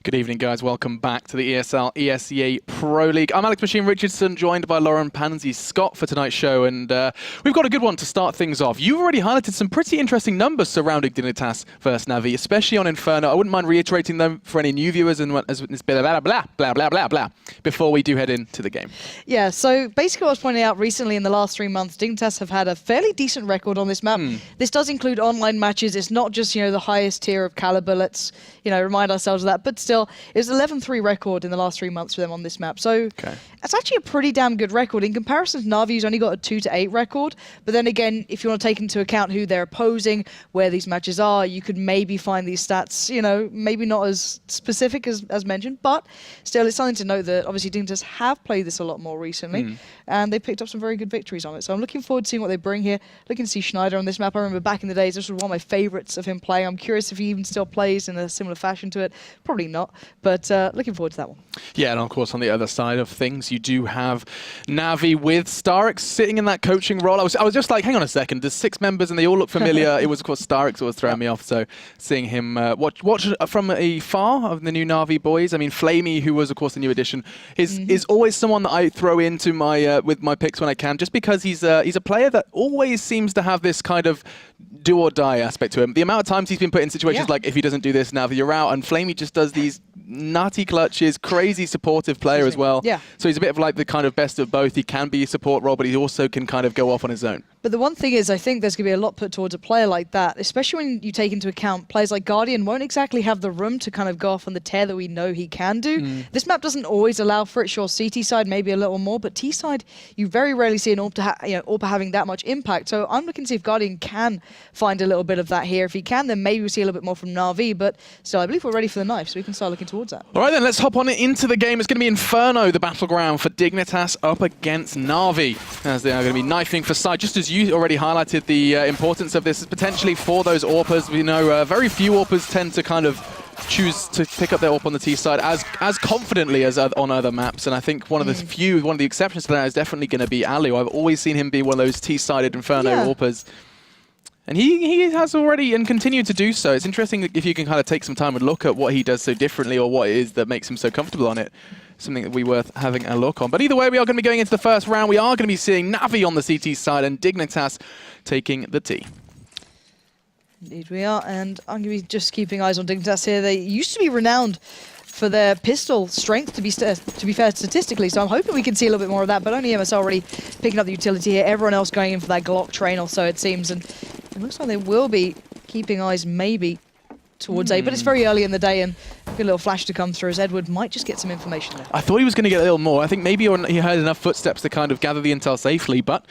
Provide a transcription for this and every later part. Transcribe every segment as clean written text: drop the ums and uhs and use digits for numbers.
Good evening, guys. Welcome back to the ESL ESEA Pro League. I'm Alex Machine Richardson, joined by Lauren Pansy Scott for tonight's show, and we've got a good one to start things off. You've already highlighted some pretty interesting numbers surrounding Dignitas versus Navi, especially on Inferno. I wouldn't mind reiterating them for any new viewers and as blah, blah, blah, before we do head into the game. Yeah, so basically what I was pointing out recently in the last 3 months, Dignitas have had a fairly decent record on this map. This does include online matches. It's not just, the highest tier of caliber. Let's, remind ourselves of that. But still, it was 11-3 record in the last 3 months for them on this map. So that's actually a pretty damn good record. In comparison to Navi, who's only got a 2-8 record. But then again, if you want to take into account who they're opposing, where these matches are, you could maybe find these stats, maybe not as specific as mentioned. But still, it's something to note that obviously Dignitas have played this a lot more recently. And they picked up some very good victories on it. So I'm looking forward to seeing what they bring here. Looking to see Schneider on this map. I remember back in the days, this was one of my favorites of him playing. I'm curious if he even still plays in a similar fashion to it. Probably not, but looking forward to that one. Yeah, and of course, on the other side of things, you do have Navi with Starix sitting in that coaching role. I was just like, hang on a second, there's 6 members and they all look familiar. It was, of course, Starix that was throwing me off. So seeing him watch from afar of the new Navi boys. I mean, Flamey, who was, of course, the new addition, is always someone that I throw into my with my picks when I can, just because he's a player that always seems to have this kind of do or die aspect to him. The amount of times he's been put in situations like, if he doesn't do this, Navi, you're out. And Flamey just does these nutty clutches, crazy supportive player as well. Yeah. So he's a bit of like the kind of best of both. He can be a support role, but he also can kind of go off on his own. But the one thing is, I think there's going to be a lot put towards a player like that, especially when you take into account players like Guardian won't exactly have the room to kind of go off on the tear that we know he can do. This map doesn't always allow for it. Sure, CT side maybe a little more, but T side, you very rarely see an AWP having that much impact. So I'm looking to see if Guardian can find a little bit of that here. If he can, then maybe we'll see a little bit more from Navi. But still, I believe we're ready for the knife, so we can start looking towards that. All right, then, let's hop on into the game. It's going to be Inferno, the battleground for Dignitas up against Navi, as they are going to be knifing for side. Just as you already highlighted, the importance of this is potentially for those AWPers. We know very few AWPers tend to kind of choose to pick up their AWP on the T side as confidently as on other maps, and I think one of the exceptions to that is definitely going to be Alu. I've always seen him be one of those T-sided Inferno AWPers. And he has already and continued to do so. It's interesting if you can kind of take some time and look at what he does so differently, or what it is that makes him so comfortable on it. Something that we worth having a look on. But either way, we are going to be going into the first round. We are going to be seeing Navi on the CT side and Dignitas taking the T. Indeed we are, and I'm going to be just keeping eyes on Dignitas here. They used to be renowned for their pistol strength, to be fair statistically, so I'm hoping we can see a little bit more of that, but only MSL already picking up the utility here. Everyone else going in for that Glock train, or so it seems, and it looks like they will be keeping eyes maybe towards A, but it's very early in the day, and a good little flash to come through as Edward might just get some information there. I thought he was going to get a little more. I think maybe he heard enough footsteps to kind of gather the intel safely, but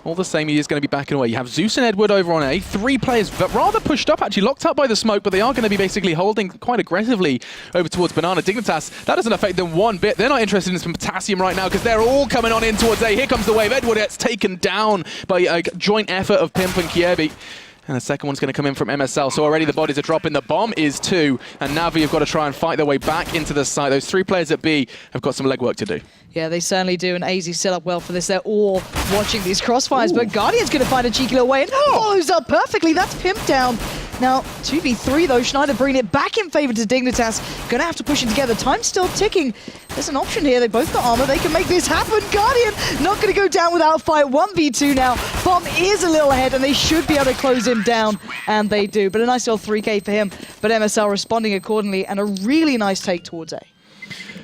all the same, he is going to be backing away. You have Zeus and Edward over on A. 3 players rather pushed up, actually locked up by the smoke, but they are going to be basically holding quite aggressively over towards Banana. Dignitas, that doesn't affect them one bit. They're not interested in some potassium right now because they're all coming on in towards A. Here comes the wave. Edward gets taken down by a joint effort of Pimp and Kiebi. And the second one's going to come in from MSL. So already the bodies are dropping. The bomb is 2. And Navi have got to try and fight their way back into the site. Those 3 players at B have got some legwork to do. Yeah, they certainly do. And AZ set up well for this. They're all watching these crossfires. But Guardian's going to find a cheeky little way and follows up perfectly. That's Pimp down. Now, 2v3 though. Schneider bringing it back in favor to Dignitas. Going to have to push it together. Time's still ticking. There's an option here. They both got armor. They can make this happen. Guardian not going to go down without a fight. 1v2 now. Bomb is a little ahead, and they should be able to close him down. And they do. But a nice little 3K for him. But MSL responding accordingly, and a really nice take towards A.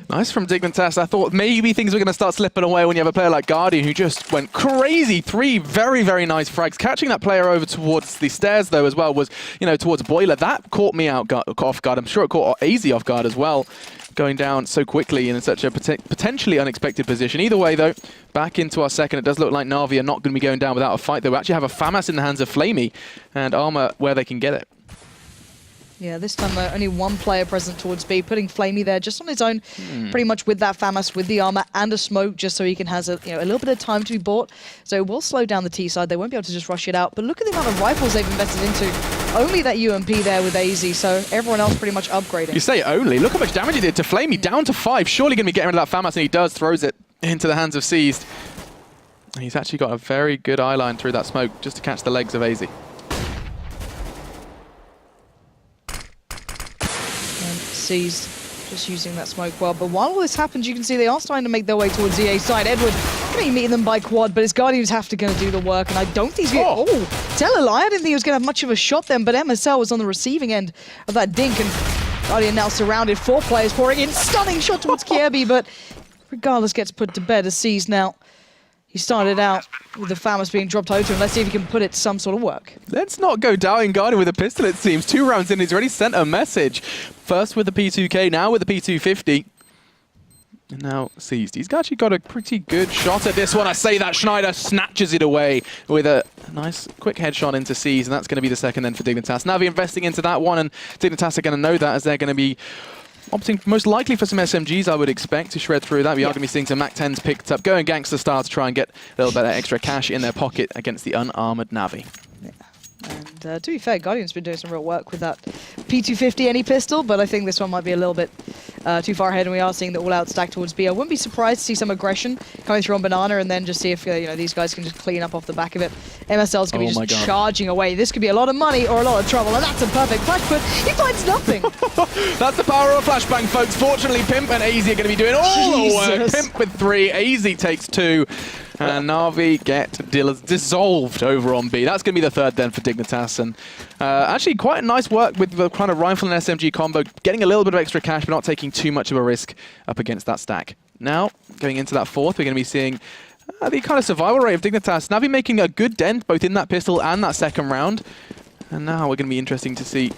Nice from Dignitas. I thought maybe things were going to start slipping away when you have a player like Guardian who just went crazy. 3 very, very nice frags. Catching that player over towards the stairs, though, as well, was, towards Boiler. That caught me off guard. I'm sure it caught AZ off guard as well, going down so quickly in such a potentially unexpected position. Either way, though, back into our second. It does look like Navi are not going to be going down without a fight, though. We actually have a FAMAS in the hands of Flamey and armor where they can get it. Yeah, this time only 1 player present towards B, putting Flamey there just on his own, pretty much with that FAMAS, with the armor and a smoke, just so he can have a little bit of time to be bought. So it will slow down the T side. They won't be able to just rush it out. But look at the amount of rifles they've invested into. Only that UMP there with AZ, so everyone else pretty much upgrading. You say only. Look how much damage he did to Flamey, down to 5. Surely going to be getting rid of that FAMAS, and he does, throws it into the hands of Seized. And he's actually got a very good eye line through that smoke just to catch the legs of AZ. Seized Just using that smoke well. But while all this happens, you can see they are starting to make their way towards the A side. Edward going to be meeting them by quad, but his Guardians have to going to do the work. And I don't think he's going to... Oh, Tellerlie, I didn't think he was going to have much of a shot then, but MSL was on the receiving end of that dink. And Guardian now surrounded. 4 players pouring in. Stunning shot towards Kiebi, but regardless gets put to bed as C's now. He started out with the Famous being dropped over to him. Let's see if he can put it to some sort of work. Let's not go down Guardian with a pistol, it seems. 2 rounds in, he's already sent a message. First with the P2K, now with the P250. And now seized. He's actually got a pretty good shot at this one. I say that Schneider snatches it away with a nice quick headshot into C's, and that's going to be the second then for Dignitas. Navi investing into that one, and Dignitas are going to know that as they're going to be opting most likely for some SMGs, I would expect, to shred through that. We are going to be seeing some MAC-10s picked up, going gangster style to try and get a little bit of extra cash in their pocket against the unarmored Navi. Yeah. And to be fair, Guardian's been doing some real work with that P250 any pistol, but I think this one might be a little bit too far ahead, and we are seeing the all-out stack towards B. I wouldn't be surprised to see some aggression coming through on Banana, and then just see if these guys can just clean up off the back of it. MSL's going to be just charging away. This could be a lot of money or a lot of trouble, and that's a perfect flash, but he finds nothing. That's the power of a flashbang, folks. Fortunately, Pimp and AZ are going to be doing all the work. Pimp with 3, AZ takes 2. And Na'Vi get dissolved over on B. That's going to be the third then for Dignitas. And actually quite nice work with the kind of rifle and SMG combo, getting a little bit of extra cash, but not taking too much of a risk up against that stack. Now, going into that fourth, we're going to be seeing the kind of survival rate of Dignitas. Na'Vi making a good dent both in that pistol and that second round. And now we're going to be interesting to see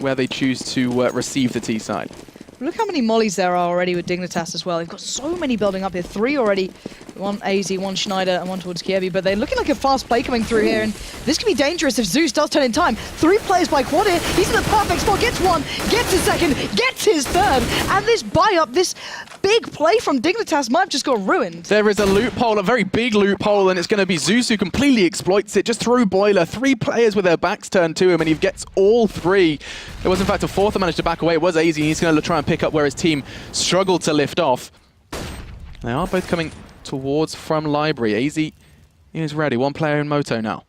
where they choose to receive the T side. Look how many mollies there are already with Dignitas as well. They've got so many building up here. 3 already. 1 AZ, 1 Schneider, and 1 towards Kiebi. But they're looking like a fast play coming through here. And this could be dangerous if Zeus does turn in time. 3 players by quad here. He's in the perfect spot. Gets 1, gets his 2nd, gets his 3rd. And this buy-up, this big play from Dignitas might have just got ruined. There is a loophole, a very big loophole, and it's going to be Zeus who completely exploits it. Just through Boiler. 3 players with their backs turned to him, and he gets all 3. There was, in fact, a 4th that managed to back away. It was AZ, and he's going to try and pick up where his team struggled to lift off. They are both coming towards from Library. AZ is ready. 1 player in Moto now.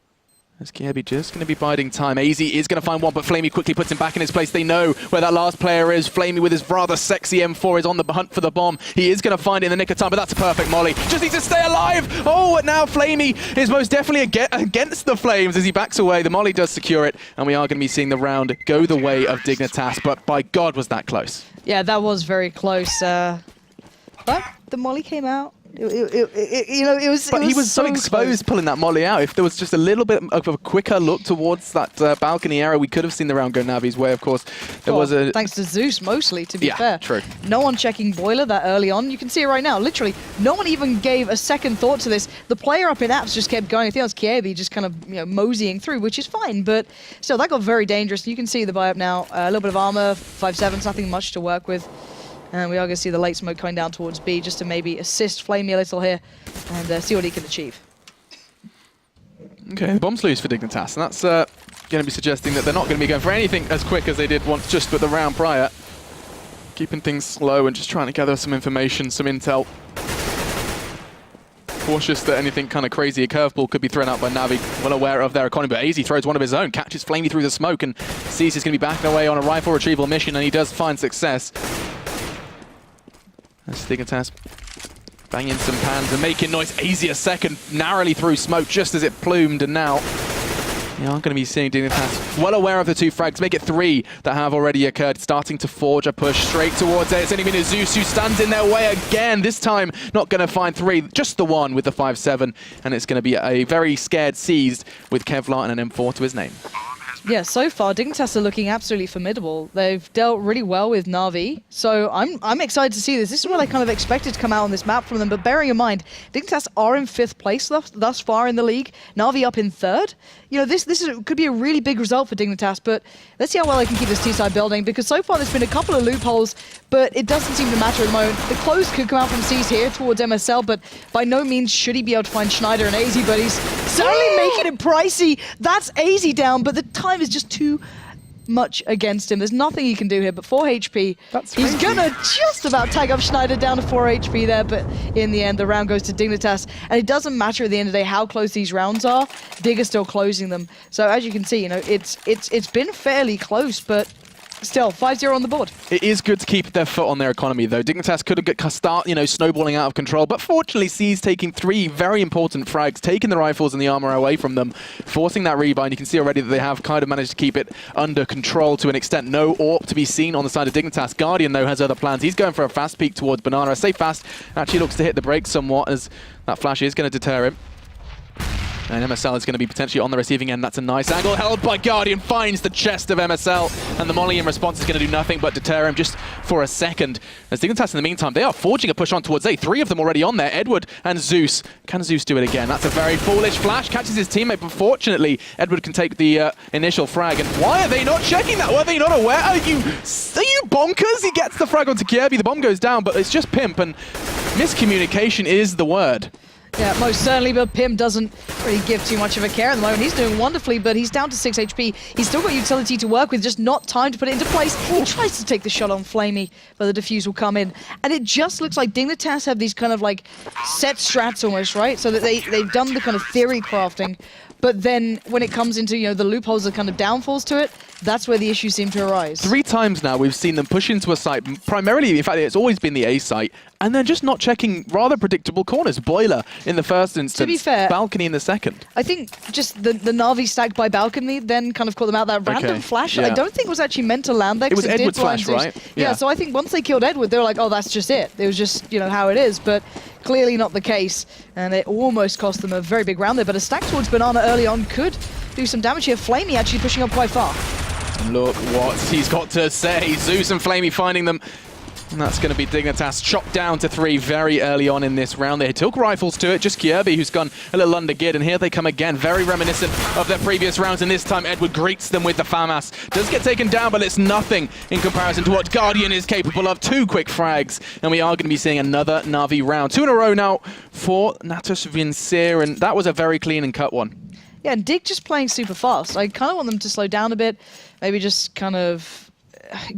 As Kiebi just going to be biding time. AZ is going to find 1, but Flamey quickly puts him back in his place. They know where that last player is. Flamey with his rather sexy M4 is on the hunt for the bomb. He is going to find it in the nick of time, but that's a perfect molly. Just needs to stay alive. Oh, and now Flamey is most definitely against the flames as he backs away. The molly does secure it, and we are going to be seeing the round go the way of Dignitas, but by God was that close. Yeah, that was very close. But the molly came out. It was. But he was so exposed close. Pulling that molly out. If there was just a little bit of a quicker look towards that balcony area, we could have seen the round go Navi's way. Of course, there was a... Thanks to Zeus, mostly, to be fair. Yeah, true. No one checking Boiler that early on. You can see it right now. Literally, no one even gave a second thought to this. The player up in apps just kept going. I think it was Kiebi just kind of moseying through, which is fine. But still, that got very dangerous. You can see the buy-up now. A little bit of armor, 5.7s, nothing much to work with. And we are going to see the late smoke coming down towards B just to maybe assist Flamey a little here and see what he can achieve. Okay, the bomb's loose for Dignitas, and that's going to be suggesting that they're not going to be going for anything as quick as they did once just with the round prior. Keeping things slow and just trying to gather some information, some intel. Cautious that anything kind of crazy, a curveball could be thrown out by Navi, well aware of their economy, but AZ throws one of his own, catches Flamey through the smoke, and sees he's going to be backing away on a rifle retrieval mission, and he does find success. As Dignitas banging some pans and making noise. AZ a second, narrowly through smoke just as it plumed, and now we are going to be seeing Dignitas well aware of the 2 frags, make it 3 that have already occurred, starting to forge a push straight towards it. It's only been Zeus who stands in their way again, this time not going to find 3, just the 1 with the 5.7, and it's going to be a very scared Seized with Kevlar and an M4 to his name. Yeah, so far, Dignitas are looking absolutely formidable. They've dealt really well with Na'Vi, so I'm excited to see this. This is what I kind of expected to come out on this map from them, but bearing in mind, Dignitas are in 5th place thus far in the league, Na'Vi up in 3rd. This could be a really big result for Dignitas, but let's see how well they can keep this T-side building, because so far there's been a couple of loopholes, but it doesn't seem to matter at the moment. The close could come out from C's here towards MSL, but by no means should he be able to find Schneider and AZ, but he's certainly making it pricey. That's AZ down, but the time is just too much against him. There's nothing he can do here, but 4 HP. He's gonna just about tag up Schneider down to 4 HP there, but in the end, the round goes to Dignitas. And it doesn't matter at the end of the day how close these rounds are, Dig is still closing them. So as you can see, it's been fairly close, but still, 5-0 on the board. It is good to keep their foot on their economy, though. Dignitas could have start, snowballing out of control, but fortunately, C's taking 3 very important frags, taking the rifles and the armor away from them, forcing that rebind. You can see already that they have kind of managed to keep it under control to an extent. No AWP to be seen on the side of Dignitas. Guardian, though, has other plans. He's going for a fast peek towards Banana. I say fast, actually looks to hit the brakes somewhat, as that flash is going to deter him. And MSL is going to be potentially on the receiving end. That's a nice angle held by Guardian, finds the chest of MSL, and the molly in response is going to do nothing but deter him just for a second. As Dignitas in the meantime, they are forging a push on towards A. 3 of them already on there, Edward and Zeus. Can Zeus do it again? That's a very foolish flash, catches his teammate, but fortunately, Edward can take the initial frag. And why are they not checking that? Were they not aware? Are you bonkers? He gets the frag onto Kirby, the bomb goes down, but it's just Pimp, and miscommunication is the word. Yeah, most certainly, but Pim doesn't really give too much of a care at the moment. He's doing wonderfully, but he's down to 6 HP. He's still got utility to work with, just not time to put it into place. He tries to take the shot on Flamey, but the defuse will come in. And it just looks like Dignitas have these kind of like set strats almost, right? So that they've done the kind of theory crafting, but then when it comes into, the loopholes, the kind of downfalls to it, that's where the issues seem to arise. 3 times now we've seen them push into a site, primarily, in fact, it's always been the A site, and then just not checking rather predictable corners. Boiler in the first instance, to be fair, Balcony in the second. I think just the Na'Vi stacked by Balcony then kind of caught them out. That random flash, yeah. I don't think was actually meant to land there. It was Edward's flash, right? Yeah, so I think once they killed Edward, they were like, oh, that's just it. It was just, how it is, but clearly not the case, and it almost cost them a very big round there, but a stack towards Banana early on could do some damage here. Flamey actually pushing up quite far. Look what he's got to say. Zeus and Flamey finding them. And that's going to be Dignitas chopped down to 3 very early on in this round. They took rifles to it, just Kirby who's gone a little under geared, and here they come again, very reminiscent of their previous rounds, and this time Edward greets them with the FAMAS. Does get taken down, but it's nothing in comparison to what Guardian is capable of. 2 quick frags, and we are going to be seeing another Na'Vi round. 2 in a row now for Natus Vincere, and that was a very clean and cut one. Yeah, and Dig just playing super fast. I kind of want them to slow down a bit, maybe just kind of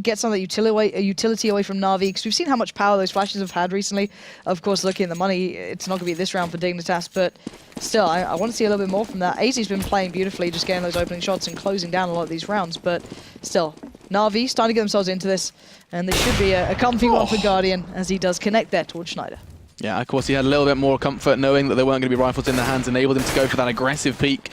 get some of the utility away from Na'Vi, because we've seen how much power those flashes have had recently. Of course, looking at the money, it's not going to be this round for Dignitas, but still, I want to see a little bit more from that. AZ's been playing beautifully, just getting those opening shots and closing down a lot of these rounds, but still, Na'Vi starting to get themselves into this, and this should be a comfy one for Guardian, as he does connect there towards Schneider. Yeah, of course, he had a little bit more comfort knowing that there weren't going to be rifles in their hands, enabled him to go for that aggressive peek.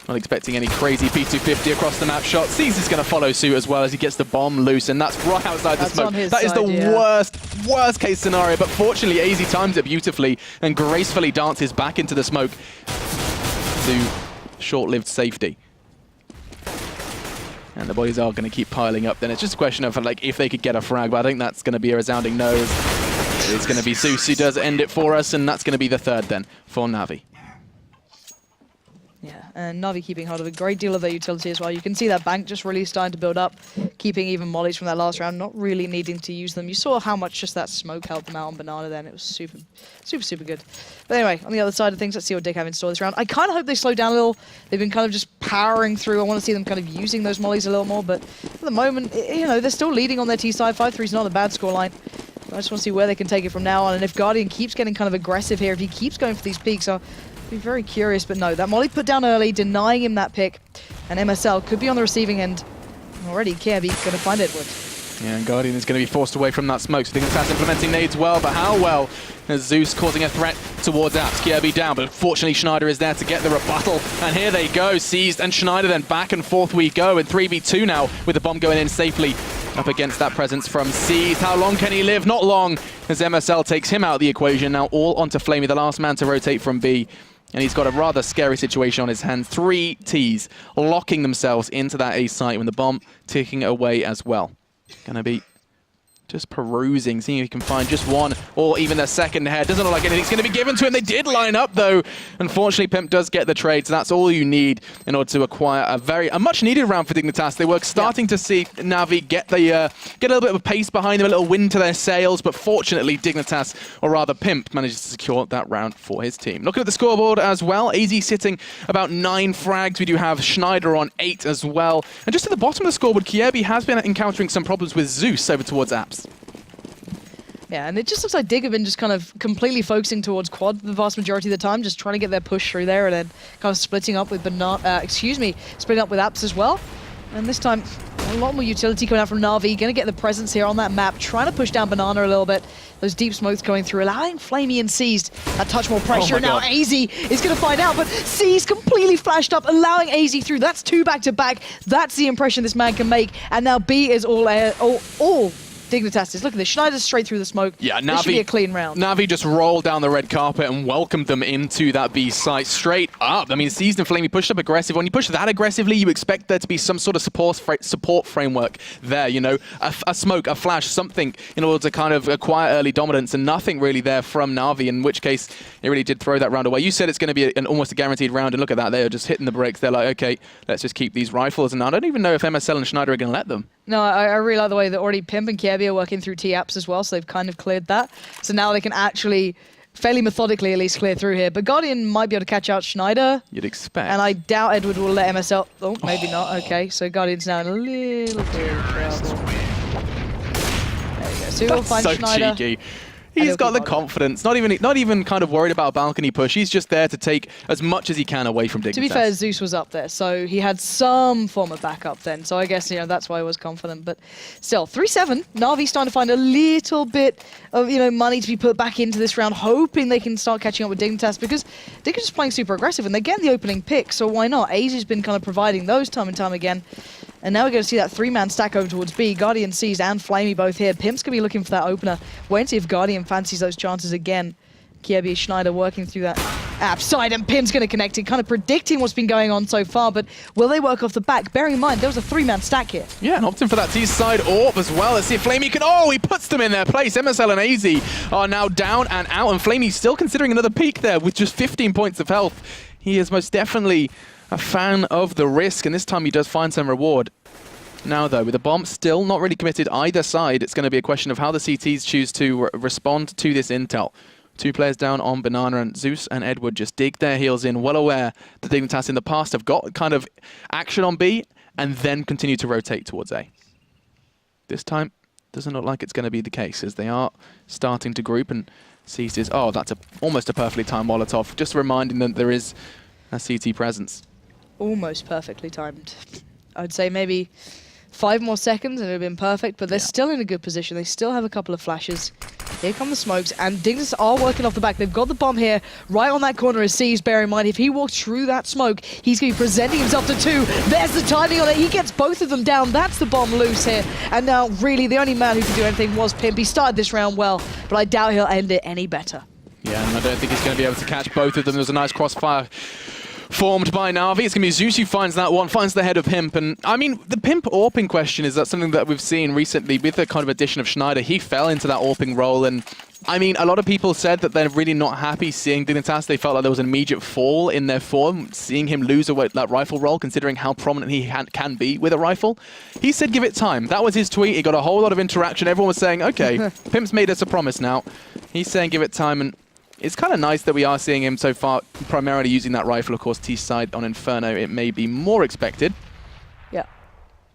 Not expecting any crazy P250 across the map shot. Sees is going to follow suit as well as he gets the bomb loose, and that's right outside the smoke. That is the worst case scenario, but fortunately AZ times it beautifully and gracefully dances back into the smoke to short-lived safety. And the boys are going to keep piling up. Then it's just a question of if they could get a frag, but I think that's going to be a resounding no. It's going to be Zeus who does end it for us, and that's going to be the 3rd then for Na'Vi. Yeah, and Na'Vi keeping hold of a great deal of their utility as well. You can see that bank just really starting to build up, keeping even mollies from that last round, not really needing to use them. You saw how much just that smoke helped them out on Banana then. It was super, super, super good. But anyway, on the other side of things, let's see what Dig have in store this round. I kind of hope they slow down a little. They've been kind of just powering through. I want to see them kind of using those mollies a little more, but at the moment, they're still leading on their T side. 5-3 is not a bad scoreline. I just want to see where they can take it from now on, and if Guardian keeps getting kind of aggressive here, if he keeps going for these peaks, I'll be very curious. But no, that molly put down early, denying him that pick, and MSL could be on the receiving end. Already, Kirby going to find Edward. Yeah, and Guardian is going to be forced away from that smoke, so Dignitas implementing nades well, but how well is Zeus causing a threat towards Apps? Kirby down, but fortunately Schneider is there to get the rebuttal, and here they go, seized, and Schneider then back and forth we go, and 3v2 now, with the bomb going in safely up against that presence from Seized. How long can he live? Not long, as MSL takes him out of the equation, now all onto Flamey, the last man to rotate from B. And he's got a rather scary situation on his hands. 3 Ts locking themselves into that A site with the bomb ticking away as well. Gonna be just perusing, seeing if he can find just one or even a second head. Doesn't look like anything's going to be given to him. They did line up, though. Unfortunately, Pimp does get the trade, so that's all you need in order to acquire a much-needed round for Dignitas. They were starting to see Na'Vi get a little bit of a pace behind them, a little wind to their sails, but fortunately, Dignitas, or rather Pimp, manages to secure that round for his team. Looking at the scoreboard as well, AZ sitting about 9 frags. We do have Schneider on 8 as well. And just at the bottom of the scoreboard, Kirby has been encountering some problems with Zeus over towards Apps. Yeah, and it just looks like Dig have been just kind of completely focusing towards quad the vast majority of the time, just trying to get their push through there, and then kind of splitting up with splitting up with Apps as well. And this time, A lot more utility coming out from Na'Vi. Going to get the presence here on that map. Trying to push down Banana a little bit. Those deep smokes going through, allowing Flamey and Seized a touch more pressure. Now AZ is going to find out, but Seized completely flashed up, allowing AZ through. That's 2 back-to-back. That's the impression this man can make. And now B is all Dignitas. Look at this. Schneider's straight through the smoke. Yeah, This should be a clean round. Na'Vi just rolled down the red carpet and welcomed them into that B site straight up. I mean, Seized and Flamey pushed up aggressive. When you push that aggressively, you expect there to be some sort of support framework there, you know, a smoke, a flash, something in order to kind of acquire early dominance, and nothing really there from Na'Vi, in which case it really did throw that round away. You said it's going to be almost a guaranteed round, and look at that. They are just hitting the brakes. They're like, okay, let's just keep these rifles. And I don't even know if MSL and Schneider are going to let them. No, I really like the way that already Pimp and Kiebi are working through T-Apps as well, so they've kind of cleared that. So now they can actually, fairly methodically at least, clear through here. But Guardian might be able to catch out Schneider. You'd expect. And I doubt Edward will let MSL... Oh, maybe not. Okay, so Guardian's now in a little bit of trouble. There we go. So we'll find so Schneider. Cheeky. He's got the confidence, not even kind of worried about a balcony push. He's just there to take as much as he can away from Dignitas. To be fair, Zeus was up there, so he had some form of backup then. So I guess, you know, that's why he was confident. But still, 3-7. Na'Vi's starting to find a little bit of, you know, money to be put back into this round, hoping they can start catching up with Dignitas, because Dignitas is playing super aggressive and they're getting the opening pick, so why not? AZ's been kind of providing those time and time again. And now we're going to see that 3-man stack over towards B. Guardian, Seized, and Flamey both here. Pimp's going to be looking for that opener. Wait and see if Guardian fancies those chances again. Kiebi, Schneider working through that app side, and Pimp's going to connect it, kind of predicting what's been going on so far, but will they work off the back? Bearing in mind, there was a 3-man stack here. Yeah, and opting for that T-side AWP as well. Let's see if Flamey can... Oh, he puts them in their place. MSL and AZ are now down and out, and Flamey's still considering another peak there with just 15 points of health. He is most definitely a fan of the risk, and this time he does find some reward. Now, though, with the bomb still not really committed either side, it's going to be a question of how the CTs choose to respond to this intel. 2 players down on Banana, and Zeus and Edward just dig their heels in, well aware that Dignitas in the past have got kind of action on B and then continue to rotate towards A. This time, doesn't look like it's going to be the case, as they are starting to group, and Seized is... Oh, that's almost a perfectly timed Molotov, just reminding them that there is a CT presence. Almost perfectly timed. I'd say maybe 5 more seconds and it would have been perfect, but they're still in a good position. They still have a couple of flashes. Here come the smokes, and Dignitas are working off the back. They've got the bomb here, right on that corner as Seized. Bear in mind, if he walks through that smoke, he's going to be presenting himself to 2. There's the timing on it. He gets both of them down. That's the bomb loose here. And now, really, the only man who could do anything was Pimp. He started this round well, but I doubt he'll end it any better. Yeah, and I don't think he's going to be able to catch both of them. There was a nice crossfire formed by Na'Vi. It's going to be Zeus who finds that one, finds the head of Pimp. And I mean, the Pimp AWPing question is that something that we've seen recently with the kind of addition of Schneider. He fell into that AWPing role, and I mean, a lot of people said that they're really not happy seeing Dignitas. They felt like there was an immediate fall in their form, seeing him lose that rifle role, considering how prominent he can be with a rifle. He said give it time. That was his tweet. He got a whole lot of interaction. Everyone was saying, okay, Pimp's made us a promise now. He's saying give it time, and it's kind of nice that we are seeing him so far primarily using that rifle. Of course, T-side on Inferno, it may be more expected. Yeah.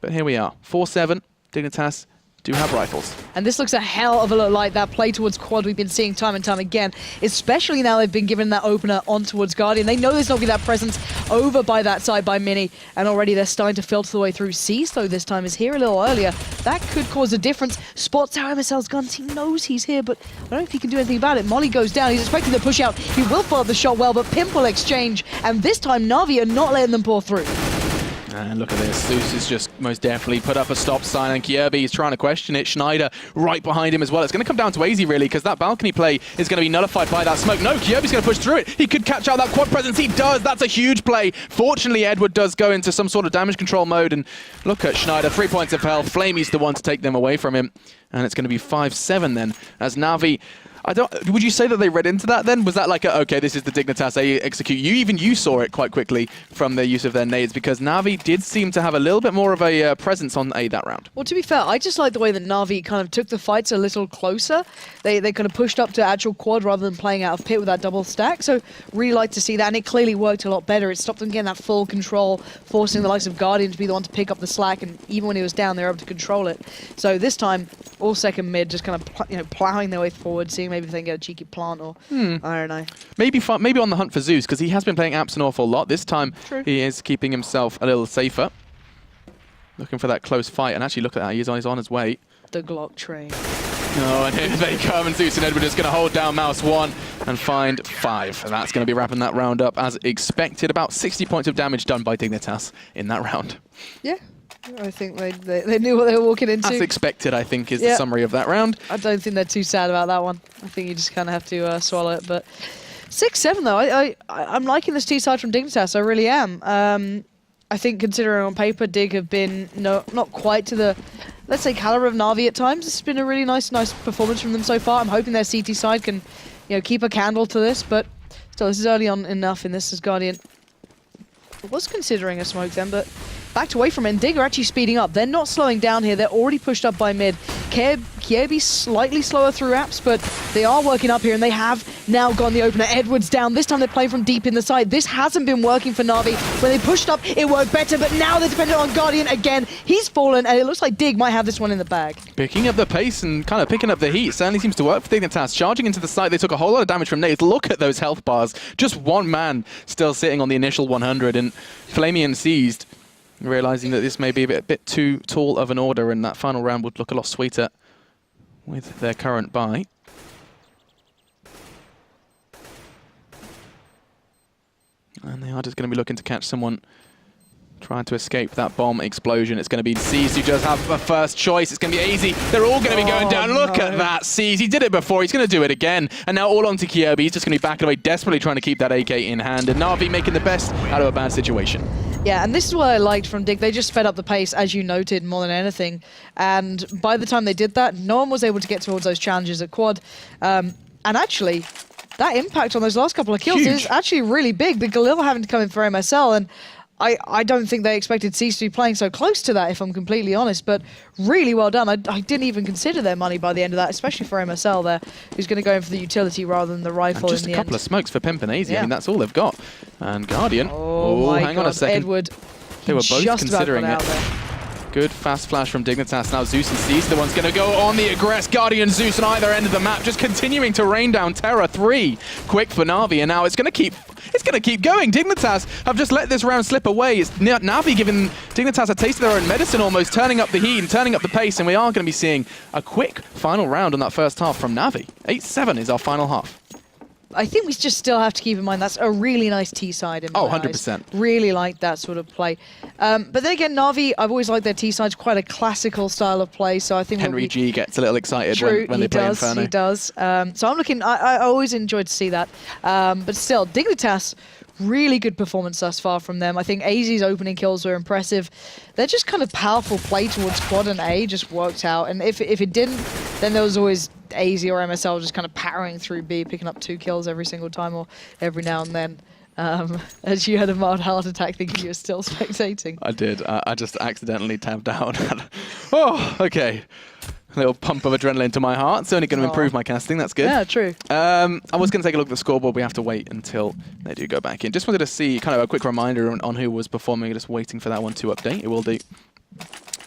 But here we are. 4-7, Dignitas do have rifles. And this looks a hell of a lot like that play towards quad we've been seeing time and time again, especially now they've been given that opener on towards Guardian. They know there's not going to be that presence over by that side by Mini, and already they're starting to filter the way through. Seized, though, this time is here a little earlier. That could cause a difference. Spots how MSL's guns. He knows he's here, but I don't know if he can do anything about it. Molly goes down. He's expecting the push out. He will follow the shot well, but Pimp will exchange, and this time Na'Vi are not letting them pour through. And look at this, Zeus has just most definitely put up a stop sign, and Kiebi is trying to question it. Schneider right behind him as well. It's going to come down to AZ really, because that balcony play is going to be nullified by that smoke. No, Kiebi's going to push through it. He could catch out that quad presence. He does. That's a huge play. Fortunately, Edward does go into some sort of damage control mode, and look at Schneider, 3 points of health. Flamey's the one to take them away from him, and it's going to be 5-7 then, as Na'Vi... would you say that they read into that then? Was that like, okay, this is the Dignitas they execute? You saw it quite quickly from their use of their nades, because Na'Vi did seem to have a little bit more of a presence on A that round. Well, to be fair, I just like the way that Na'Vi kind of took the fights a little closer. They kind of pushed up to actual quad rather than playing out of pit with that double stack. So really like to see that, and it clearly worked a lot better. It stopped them getting that full control, forcing the likes of Guardian to be the one to pick up the slack, and even when he was down, they were able to control it. So this time, all second mid, just kind of plowing their way forward, seeing maybe if they can get a cheeky plant or I don't know. Maybe on the hunt for Zeus, because he has been playing apps an awful lot. This time he is keeping himself a little safer. looking for that close fight. And actually, look at that. He's on his way. The Glock train. Oh, and here they come, and Zeus and Edward is going to hold down Mouse 1 and find 5. And that's going to be wrapping that round up as expected. About 60 points of damage done by Dignitas in that round. Yeah, I think they knew what they were walking into. As expected, I think, is the summary of that round. I don't think they're too sad about that one. I think you just kind of have to swallow it. But 6-7, though, I'm liking this T-side from Dignitas. I really am. I think considering on paper, Dig have been not quite to the, let's say, caliber of Na'Vi at times. It's been a really nice performance from them so far. I'm hoping their CT side can, keep a candle to this, but still, this is early on enough in this as Guardian was considering a smoke then, but backed away from it. And Dig are actually speeding up. They're not slowing down here. They're already pushed up by mid. Kiebi slightly slower through apps, but they are working up here, and they have now gone the opener. Edwards down. This time they're playing from deep in the side. This hasn't been working for Na'Vi. When they pushed up, it worked better, but now they're dependent on Guardian again. He's fallen, and it looks like Dig might have this one in the bag. Picking up the pace and kind of picking up the heat certainly seems to work for Dignitas. Charging into the site, they took a whole lot of damage from nades. Look at those health bars. Just one man still sitting on the initial 100, and Flamian seized, realizing that this may be a bit too tall of an order, and that final round would look a lot sweeter with their current buy. And they are just going to be looking to catch someone trying to escape that bomb explosion. It's going to be Seas who does have a first choice. It's going to be easy. They're all going to be going down. Look at that, Seas. He did it before. He's going to do it again. And now all onto Kiebi. He's just going to be backing away, desperately trying to keep that AK in hand. And Na'Vi making the best out of a bad situation. Yeah, and this is what I liked from Dig. They just sped up the pace, as you noted, more than anything. And by the time they did that, no one was able to get towards those challenges at quad. And actually, that impact on those last couple of kills is actually really big. The Galil having to come in for MSL, and I don't think they expected Cease to be playing so close to that, if I'm completely honest, but really well done. I didn't even consider their money by the end of that, especially for MSL there, who's going to go in for the utility rather than the rifle in the end. Just a couple of smokes for Pimp and Easy. I mean, that's all they've got. And Guardian, hang on a second. Edward, they were both considering it. Good fast flash from Dignitas. Now Zeus and Cease, the one's going to go on the aggress. Guardian, Zeus on either end of the map, just continuing to rain down terror. 3 quick for Na'Vi, and now it's going to keep going. Dignitas have just let this round slip away. It's Na'Vi giving Dignitas a taste of their own medicine almost, turning up the heat and turning up the pace, and we are going to be seeing a quick final round on that first half from Na'Vi. 8-7 is our final half. I think we just still have to keep in mind that's a really nice T-side in my eyes. 100%. Really like that sort of play. But then again, Na'Vi, I've always liked their T-sides, quite a classical style of play, so I think Henry G gets a little excited when they play Inferno. He does. So I'm looking, I always enjoyed to see that. But still, Dignitas, really good performance thus far from them. I think AZ's opening kills were impressive. They're just kind of powerful play towards quad and A just worked out. And if it didn't, then there was always AZ or MSL just kind of powering through B, picking up 2 kills every single time or every now and then. As you had a mild heart attack thinking you were still spectating. I did. I just accidentally tabbed out. Oh, okay. A little pump of adrenaline to my heart. It's only going to improve my casting. That's good. Yeah, true. I was going to take a look at the scoreboard. We have to wait until they do go back in. Just wanted to see kind of a quick reminder on who was performing. Just waiting for that one to update. It will do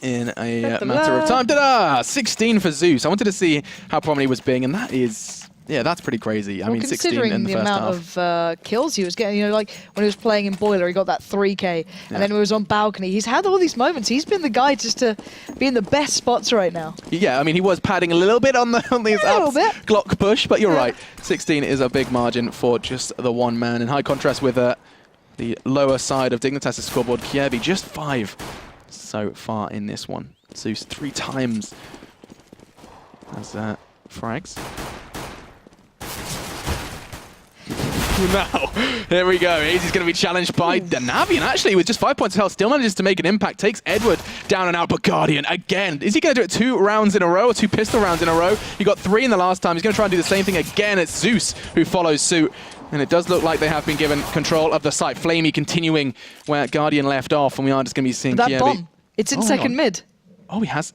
in a matter of time. Ta-da! 16 for Zeus. I wanted to see how prominent he was being, and that is... Yeah, that's pretty crazy. I mean, 16 in the first half. Considering the amount of kills he was getting, like when he was playing in Boiler, he got that 3K, and then when he was on Balcony, he's had all these moments. He's been the guy just to be in the best spots right now. Yeah, I mean, he was padding a little bit on these Glock push, but you're right. 16 is a big margin for just the one man. In high contrast with the lower side of Dignitas' scoreboard, Kievi just 5 so far in this one. Zeus 3 times as frags. Now, here we go. He's going to be challenged by Na'Vi, and actually, with just 5 points of health, still manages to make an impact. Takes Edward down and out, but Guardian again. Is he going to do it 2 rounds in a row, or 2 pistol rounds in a row? He got 3 in the last time. He's going to try and do the same thing again. It's Zeus who follows suit, and it does look like they have been given control of the site. Flamey continuing where Guardian left off, and we are just going to be seeing that bomb. It's in second mid. Oh, he has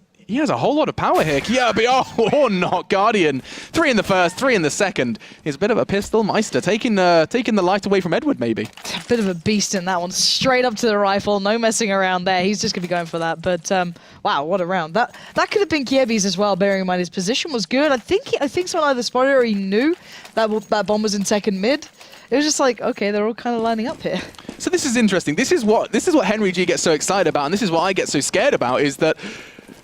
a whole lot of power here. Kiebi, or not. Guardian. 3 in the first, 3 in the second. He's a bit of a pistol meister, taking the light away from Edward, maybe. A bit of a beast in that one. Straight up to the rifle, no messing around there. He's just going to be going for that. But, wow, what a round. That could have been Kiebi's as well, bearing in mind his position was good. I think someone either spotted or he knew that bomb was in second mid. It was just like, okay, they're all kind of lining up here. So this is interesting. This is what Henry G gets so excited about, and this is what I get so scared about, is that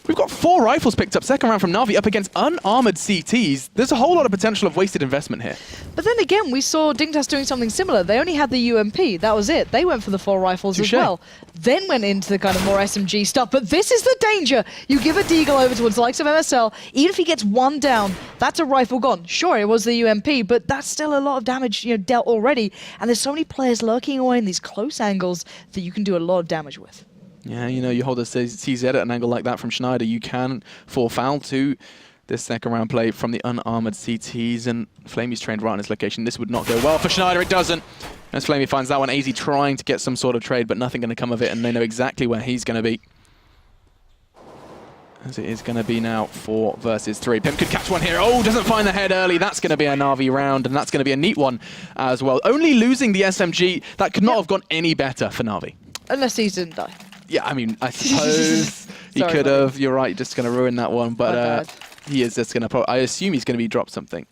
we've got 4 rifles picked up second round from Na'Vi up against unarmored CTs. There's a whole lot of potential of wasted investment here. But then again, we saw Dignitas doing something similar. They only had the UMP. That was it. They went for the 4 rifles as well. Then went into the kind of more SMG stuff. But this is the danger. You give a Deagle over towards the likes of MSL. Even if he gets 1 down, that's a rifle gone. Sure, it was the UMP, but that's still a lot of damage, dealt already. And there's so many players lurking away in these close angles that you can do a lot of damage with. Yeah, you hold a CZ at an angle like that from Schneider, you can fall foul to this second round play from the unarmored CTs, and Flamey's trained right on his location. This would not go well for Schneider, it doesn't. As Flamey finds that one, AZ trying to get some sort of trade, but nothing going to come of it, and they know exactly where he's going to be. As it is going to be now 4 versus 3. Pimp could catch one here. Oh, doesn't find the head early. That's going to be a Na'Vi round, and that's going to be a neat one as well. Only losing the SMG, that could not have gone any better for Na'Vi. Unless he didn't die. Yeah, I mean, I suppose he could have. You're right, just going to ruin that one. But he is just going to... I assume he's going to be dropped something.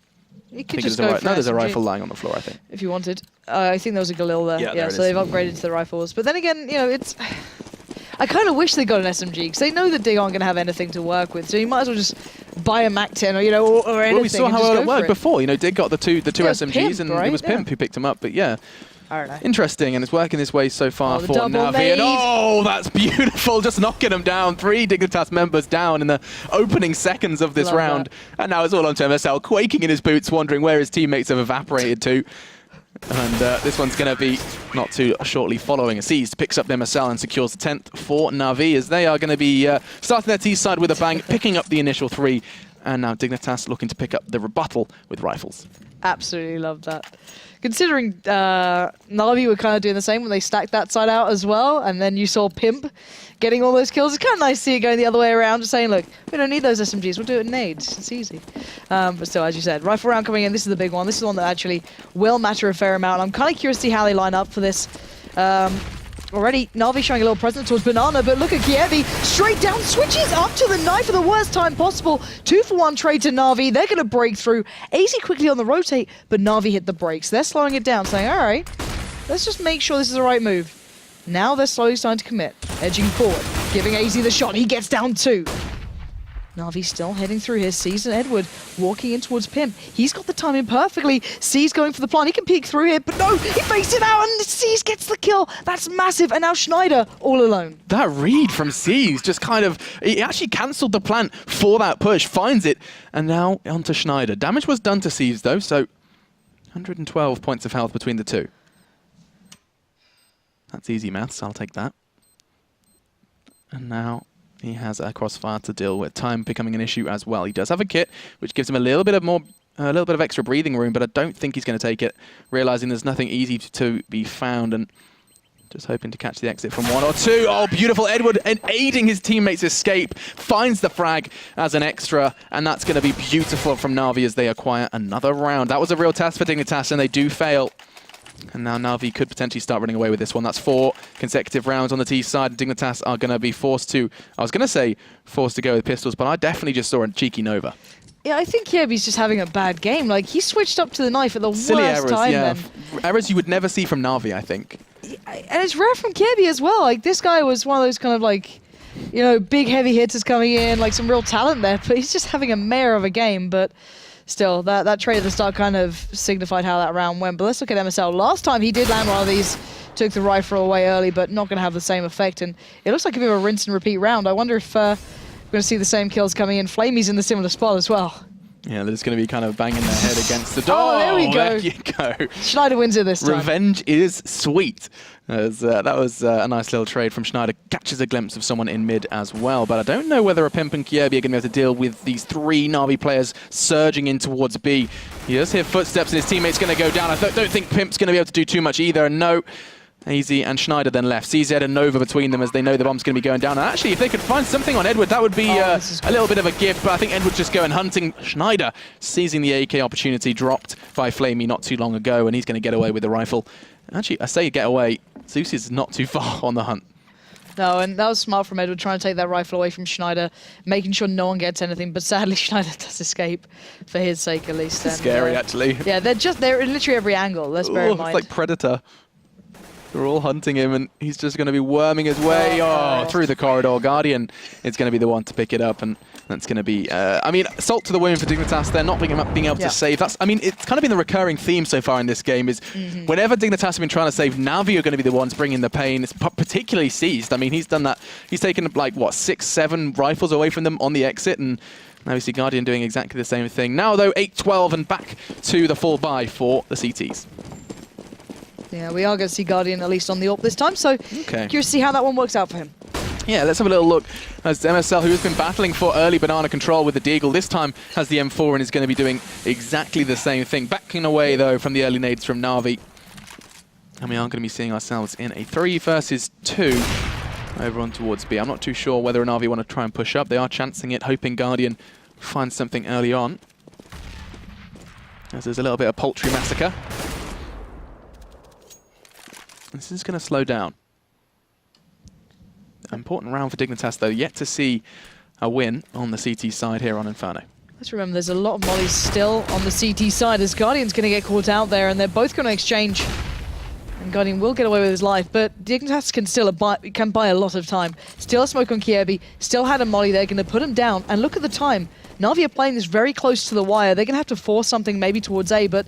He could just go for No, there's a rifle lying on the floor, I think. If you wanted. I think there was a Galil there. Yeah, so they've upgraded to the rifles. But then again, it's... I kind of wish they got an SMG, because they know that they aren't going to have anything to work with. So you might as well just buy a MAC-10 or, or anything. Well, we saw how well it worked before. Dig got the two SMGs, Pimp, and right? it was Pimp who picked them up. But yeah. I don't know. Interesting, and it's working this way so far for Na'Vi. And oh, that's beautiful. Just knocking them down. 3 Dignitas members down in the opening seconds of this round. And now it's all on to MSL, quaking in his boots, wondering where his teammates have evaporated to. And this one's going to be not too shortly following. A Seized picks up the MSL and secures the 10th for Na'Vi, as they are going to be starting their T side with a bang, picking up the initial 3. And now Dignitas looking to pick up the rebuttal with rifles. Absolutely love that. Considering Na'Vi were kind of doing the same when they stacked that side out as well, and then you saw Pimp getting all those kills. It's kind of nice to see it going the other way around, just saying, look, we don't need those SMGs, we'll do it in nades. It's easy. But still, as you said, rifle round coming in, this is the big one. This is the one that actually will matter a fair amount. I'm kind of curious to see how they line up for this. Already, Na'Vi showing a little presence towards Banana, but look at Kievi, straight down, switches up to the knife at the worst time possible. 2-for-1 trade to Na'Vi, they're going to break through. AZ quickly on the rotate, but Na'Vi hit the brakes. They're slowing it down, saying, all right, let's just make sure this is the right move. Now they're slowly starting to commit, edging forward, giving AZ the shot, he gets down 2. Na'Vi still heading through here. Sees and Edward walking in towards Pimp. He's got the timing perfectly. Sees going for the plant. He can peek through here, but no, he fakes it out and Sees gets the kill. That's massive. And now Schneider all alone. That read from Sees just kind of, he actually cancelled the plant for that push, finds it, and now onto Schneider. Damage was done to Sees though, so 112 points of health between the two. That's easy maths, I'll take that. And now he has a crossfire to deal with. Time becoming an issue as well. He does have a kit, which gives him a little bit of extra breathing room, but I don't think he's going to take it, realizing there's nothing easy to be found, and just hoping to catch the exit from 1 or 2. Oh, beautiful. Edward, aiding his teammates' escape, finds the frag as an extra, and that's going to be beautiful from Na'Vi as they acquire another round. That was a real test for Dignitas, and they do fail. And now Na'Vi could potentially start running away with this one. That's 4 consecutive rounds on the T side. Dignitas are going to be forced to, I was going to say forced to go with pistols, but I definitely just saw a cheeky Nova. Yeah, I think Kievi's just having a bad game. Like, he switched up to the knife at the Silly worst errors, time yeah. then. Errors you would never see from Na'Vi, I think. And it's rare from Kievi as well. Like, this guy was one of those kind of like, big heavy hitters coming in, like some real talent there, but he's just having a mare of a game. But still, that trade at the start kind of signified how that round went. But let's look at MSL. Last time he did land one of these, took the rifle away early, but not going to have the same effect. And it looks like a bit of a rinse and repeat round. I wonder if we're going to see the same kills coming in. Flamey's in the similar spot as well. Yeah, they're just going to be kind of banging their head against the door. Oh, there we go. There you go. Schneider wins it this time. Revenge is sweet. That was a nice little trade from Schneider. Catches a glimpse of someone in mid as well. But I don't know whether a Pimp and Kievi are going to be able to deal with these 3 Na'Vi players surging in towards B. He does hear footsteps and his teammate's going to go down. I don't think Pimp's going to be able to do too much either. No. AZ and Schneider then left. CZ and Nova between them as they know the bomb's going to be going down. And actually, if they could find something on Edward, that would be a little bit of a gift. But I think Edward's just going hunting. Schneider seizing the AK opportunity dropped by Flamey not too long ago, and he's going to get away with the rifle. Actually, I say get away. Zeus is not too far on the hunt. No, and that was smart from Edward, trying to take that rifle away from Schneider, making sure no one gets anything. But sadly, Schneider does escape, for his sake at least. It's scary, actually. Yeah, they're in literally every angle. Let's bear in mind. It's like Predator. They're all hunting him, and he's just going to be worming his way through the corridor. Guardian is going to be the one to pick it up, and that's going to be, I mean, salt to the wound for Dignitas. They're not being able to save. That's, I mean, it's kind of been the recurring theme so far in this game is whenever Dignitas have been trying to save, Na'Vi are going to be the ones bringing the pain. It's particularly Seized. I mean, he's done that. He's taken, like, what, 6, 7 rifles away from them on the exit, and now we see Guardian doing exactly the same thing. Now, though, 8-12 and back to the full buy for the CTs. Yeah, we are going to see Guardian at least on the AWP this time, so curious to see how that one works out for him. Yeah, let's have a little look as MSL, who has been battling for early banana control with the Deagle, this time has the M4 and is going to be doing exactly the same thing. Backing away, though, from the early nades from Na'Vi. And we are going to be seeing ourselves in a 3 versus 2 over on towards B. I'm not too sure whether Na'Vi want to try and push up. They are chancing it, hoping Guardian finds something early on. As there's a little bit of poultry massacre. This is going to slow down. Important round for Dignitas, though. Yet to see a win on the CT side here on Inferno. Let's remember there's a lot of mollies still on the CT side as Guardian's going to get caught out there, and they're both going to exchange. And Guardian will get away with his life, but Dignitas can buy a lot of time. Still a smoke on Kiebi, still had a molly there, going to put him down. And look at the time. Na'Vi are playing this very close to the wire. They're going to have to force something maybe towards A, but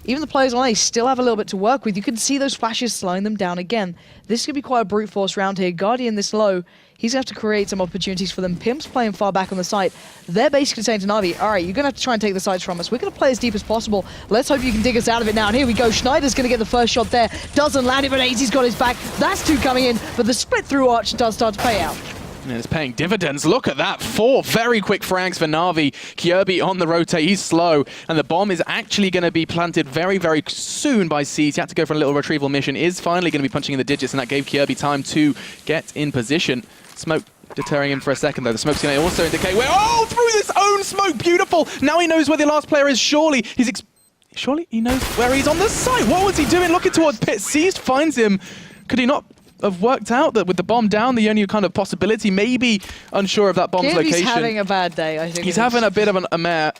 even the players on A still have a little bit to work with. You can see those flashes slowing them down again. This could be quite a brute force round here. Guardian this low, he's going to have to create some opportunities for them. Pimp's playing far back on the site. They're basically saying to Na'Vi, all right, you're going to have to try and take the sides from us. We're going to play as deep as possible. Let's hope you can dig us out of it now. And here we go. Schneider's going to get the first shot there. Doesn't land it, but AZ's got his back. That's 2 coming in, but the split through arch does start to pay out. And it's paying dividends. Look at that. 4 very quick frags for Na'Vi. Kiebi on the rotate. He's slow. And the bomb is actually going to be planted very, very soon by Seized. He had to go for a little retrieval mission. Is finally going to be punching in the digits, and that gave Kiebi time to get in position. Smoke deterring him for a second, though. The smoke's going to also indicate where... Oh, through this own smoke. Beautiful. Now he knows where the last player is. Surely he knows where he's on the site. What was he doing? Looking towards pit. Seized finds him. Could he not have worked out that with the bomb down, the only kind of possibility, maybe unsure of that bomb's location? He's having a bad day, I think. He's having a bit of a mare.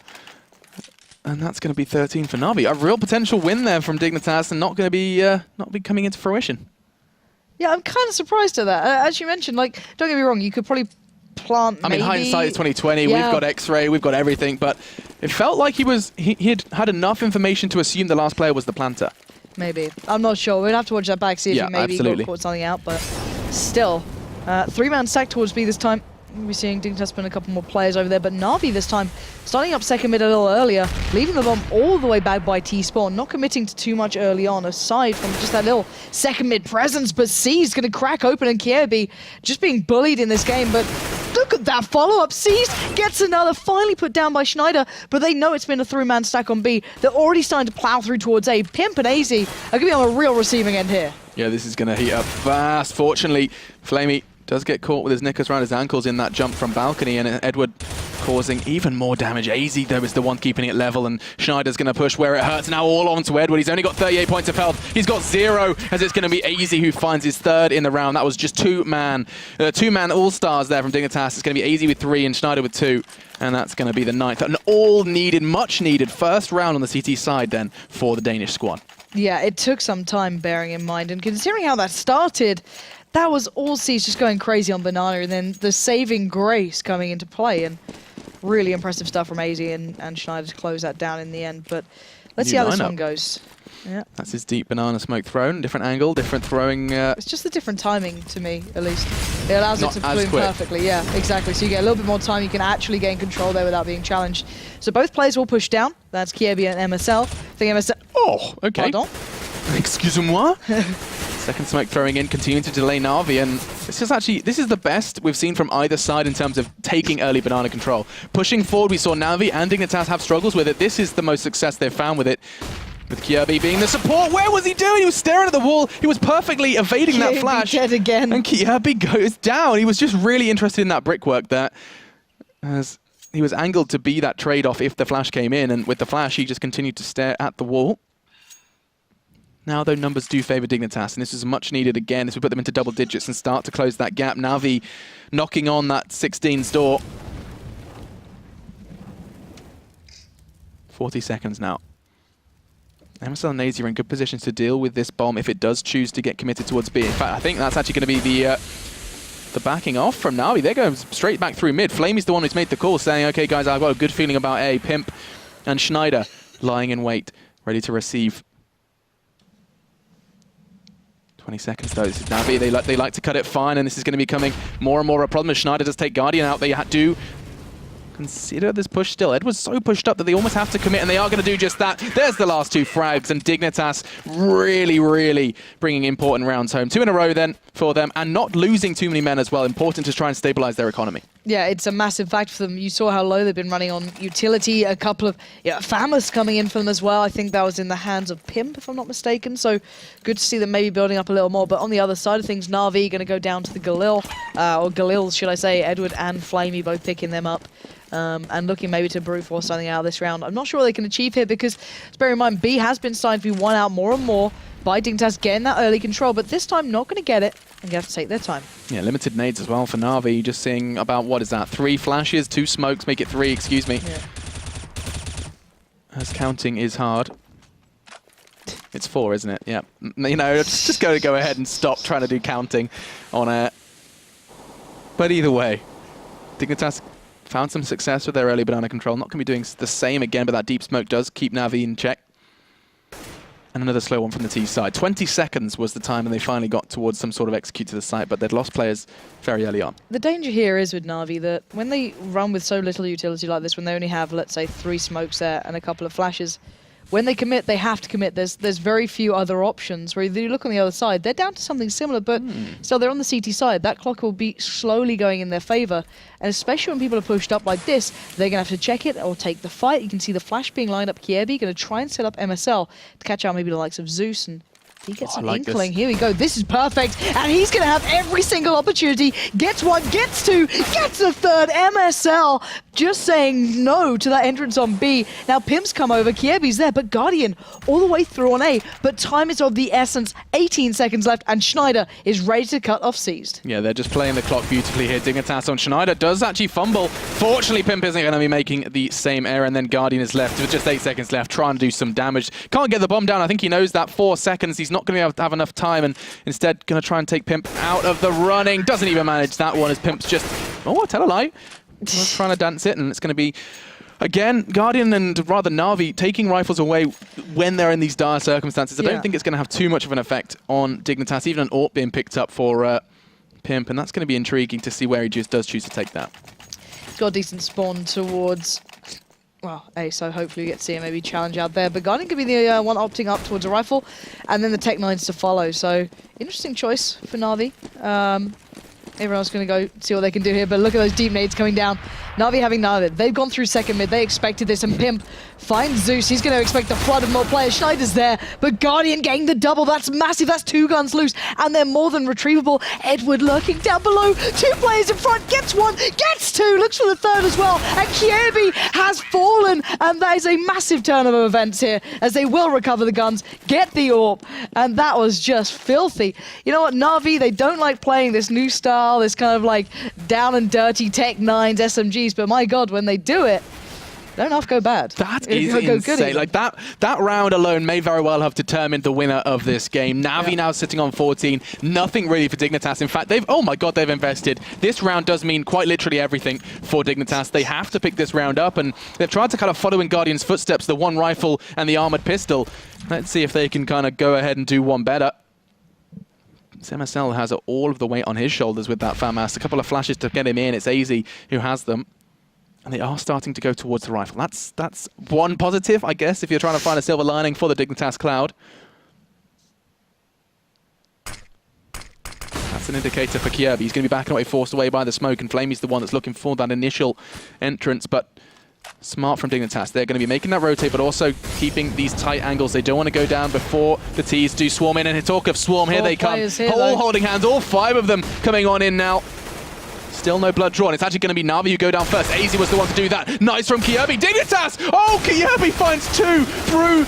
And that's going to be 13 for Na'Vi. A real potential win there from Dignitas, and not going to be coming into fruition. Yeah, I'm kind of surprised at that. As you mentioned, like, don't get me wrong, you could probably plant. I mean, hindsight is 2020. Yeah. We've got X-ray, we've got everything, but it felt like he had enough information to assume the last player was the planter. Maybe. I'm not sure. We'd have to watch that back, see if he maybe got caught something out, but still. 3-man stack towards B this time. We're seeing Dignitas put a couple more players over there, but Na'Vi this time starting up second mid a little earlier, leaving the bomb all the way back by T-spawn, not committing to too much early on, aside from just that little second mid presence, but C's going to crack open, and Kiebi just being bullied in this game, but look at that follow-up. C's gets another, finally put down by Schneider, but they know it's been a 3-man stack on B. They're already starting to plow through towards A. Pimp and AZ are going to be on a real receiving end here. Yeah, this is going to heat up fast. Fortunately, Flamey does get caught with his knickers around his ankles in that jump from balcony, and Edward causing even more damage. AZ, though, is the one keeping it level, and Schneider's going to push where it hurts. Now all on to Edward. He's only got 38 points of health. He's got 0, as it's going to be AZ who finds his 3rd in the round. That was just 2-man all-stars there from Dignitas. It's going to be AZ with 3 and Schneider with 2, and that's going to be the 9th. An all-needed, much-needed first round on the CT side then for the Danish squad. Yeah, it took some time, bearing in mind, and considering how that started, that was all C's just going crazy on Banana, and then the saving grace coming into play, and really impressive stuff from AZ and Schneider to close that down in the end. But let's see how this one goes. Yeah. That's his deep banana smoke thrown. Different angle, different throwing. It's just the different timing to me, at least. It allows it to bloom perfectly. Yeah, exactly. So you get a little bit more time. You can actually gain control there without being challenged. So both players will push down. That's Kiebi and MSL. I think MSL... Oh, okay. Pardon? Excusez-moi. Second smoke throwing in, continuing to delay Na'Vi, and this is the best we've seen from either side in terms of taking early banana control. Pushing forward, we saw Na'Vi and Dignitas have struggles with it. This is the most success they've found with it. With Kiebi being the support. Where was he doing? He was staring at the wall. He was perfectly evading that flash. Dead again. And Kiebi goes down. He was just really interested in that brickwork there, as he was angled to be that trade-off if the flash came in, and with the flash, he just continued to stare at the wall. Now, though, numbers do favour Dignitas, and this is much needed again as we put them into double digits and start to close that gap. Na'Vi knocking on that 16's door. 40 seconds now. MSL and AZ are in good positions to deal with this bomb if it does choose to get committed towards B. In fact, I think that's actually going to be the backing off from Na'Vi. They're going straight back through mid. Flamey's the one who's made the call, saying, okay, guys, I've got a good feeling about A. Pimp and Schneider lying in wait, ready to receive. 20 seconds though. This is Na'Vi. They like to cut it fine, and this is going to be becoming more and more a problem as Schneider does take Guardian out. They do consider this push still. Ed was so pushed up that they almost have to commit, and they are going to do just that. There's the last 2 frags, and Dignitas really bringing important rounds home. 2 in a row then for them, and not losing too many men as well. Important to try and stabilize their economy. Yeah, it's a massive fact for them. You saw how low they've been running on utility. A couple of Famous coming in for them as well. I think that was in the hands of Pimp, if I'm not mistaken. So good to see them maybe building up a little more. But on the other side of things, Na'Vi going to go down to the Galil, or Galil, should I say. Edward and Flamey both picking them up. And looking maybe to brute force something out of this round. I'm not sure what they can achieve here because, let's bear in mind, B has been starting to be won out more and more by Dignitas getting that early control, but this time not going to get it, and you have to take their time. Yeah, limited nades as well for Na'Vi. Just seeing about, what is that, 3 flashes, 2 smokes, make it 3, excuse me. Yeah. As counting is hard. It's 4, isn't it? Yeah. You know, just go ahead and stop trying to do counting on air. But either way, Dignitas found some success with their early banana control. Not going to be doing the same again, but that deep smoke does keep Na'Vi in check. And another slow one from the T side. 20 seconds was the time, and they finally got towards some sort of execute to the site, but they'd lost players very early on. The danger here is with Na'Vi that when they run with so little utility like this, when they only have, let's say, 3 smokes there and a couple of flashes, when they commit, they have to commit. There's very few other options. Where you look on the other side, they're down to something similar, but still they're on the CT side. That clock will be slowly going in their favor, and especially when people are pushed up like this, they're going to have to check it or take the fight. You can see the flash being lined up. Kiebi going to try and set up MSL to catch out maybe the likes of Zeus, and he gets an inkling. Here we go. This is perfect. And he's going to have every single opportunity. Gets 1, gets 2, gets a 3rd. MSL just saying no to that entrance on B. Now Pimp's come over. Kiebi's there, but Guardian all the way through on A. But time is of the essence. 18 seconds left, and Schneider is ready to cut off Seized. Yeah, they're just playing the clock beautifully here. Dignitas on Schneider does actually fumble. Fortunately, Pimp isn't going to be making the same error, and then Guardian is left with just 8 seconds left, trying to do some damage. Can't get the bomb down. I think he knows that. 4 seconds. He's not going to be able to have enough time, and instead going to try and take Pimp out of the running. Doesn't even manage that one as Pimp's just, oh, tell a lie. Trying to dance it, and it's going to be, again, Guardian and rather Na'Vi taking rifles away when they're in these dire circumstances. I don't think it's going to have too much of an effect on Dignitas, even an AWP being picked up for Pimp, and that's going to be intriguing to see where he just does choose to take that. He's got a decent spawn towards, well, A, so hopefully we get to see him maybe challenge out there. But Guardian could be the one opting up towards a rifle, and then the Tech 9s to follow. So, interesting choice for Na'Vi. Everyone else going to go see what they can do here, but look at those deep nades coming down. Na'Vi having none of it. They've gone through second mid. They expected this, and Pimp finds Zeus. He's going to expect a flood of more players. Schneider's there, but Guardian getting the double. That's massive. That's 2 guns loose, and they're more than retrievable. Edward lurking down below. 2 players in front. Gets 1, gets 2. Looks for the 3rd as well, and Kiebi has fallen, and that is a massive turn of events here, as they will recover the guns, get the AWP, and that was just filthy. You know what, Na'Vi, they don't like playing this new style, this kind of like down and dirty Tech 9s, SMGs, but my God, when they do it, they don't half go bad. That is insane. Like that round alone may very well have determined the winner of this game. Na'Vi now sitting on 14. Nothing really for Dignitas. In fact, oh my God, they've invested. This round does mean quite literally everything for Dignitas. They have to pick this round up, and they've tried to kind of follow in Guardian's footsteps, the 1 rifle and the armored pistol. Let's see if they can kind of go ahead and do one better. MSL has all of the weight on his shoulders with that FAMAS. A couple of flashes to get him in. It's AZ who has them. And they are starting to go towards the rifle. That's one positive, I guess, if you're trying to find a silver lining for the Dignitas Cloud. That's an indicator for Kiebi. He's going to be backing away, forced away by the smoke, and Flamey's the one that's looking for that initial entrance. But smart from Dignitas. They're going to be making that rotate, but also keeping these tight angles. They don't want to go down before the T's do swarm in. And talk of swarm, here they come. All holding hands, all 5 of them coming on in now. Still no blood drawn. It's actually going to be Na'Vi who go down first. AZ was the one to do that. Nice from Kiebi. Dignitas! Oh, Kiebi finds 2 through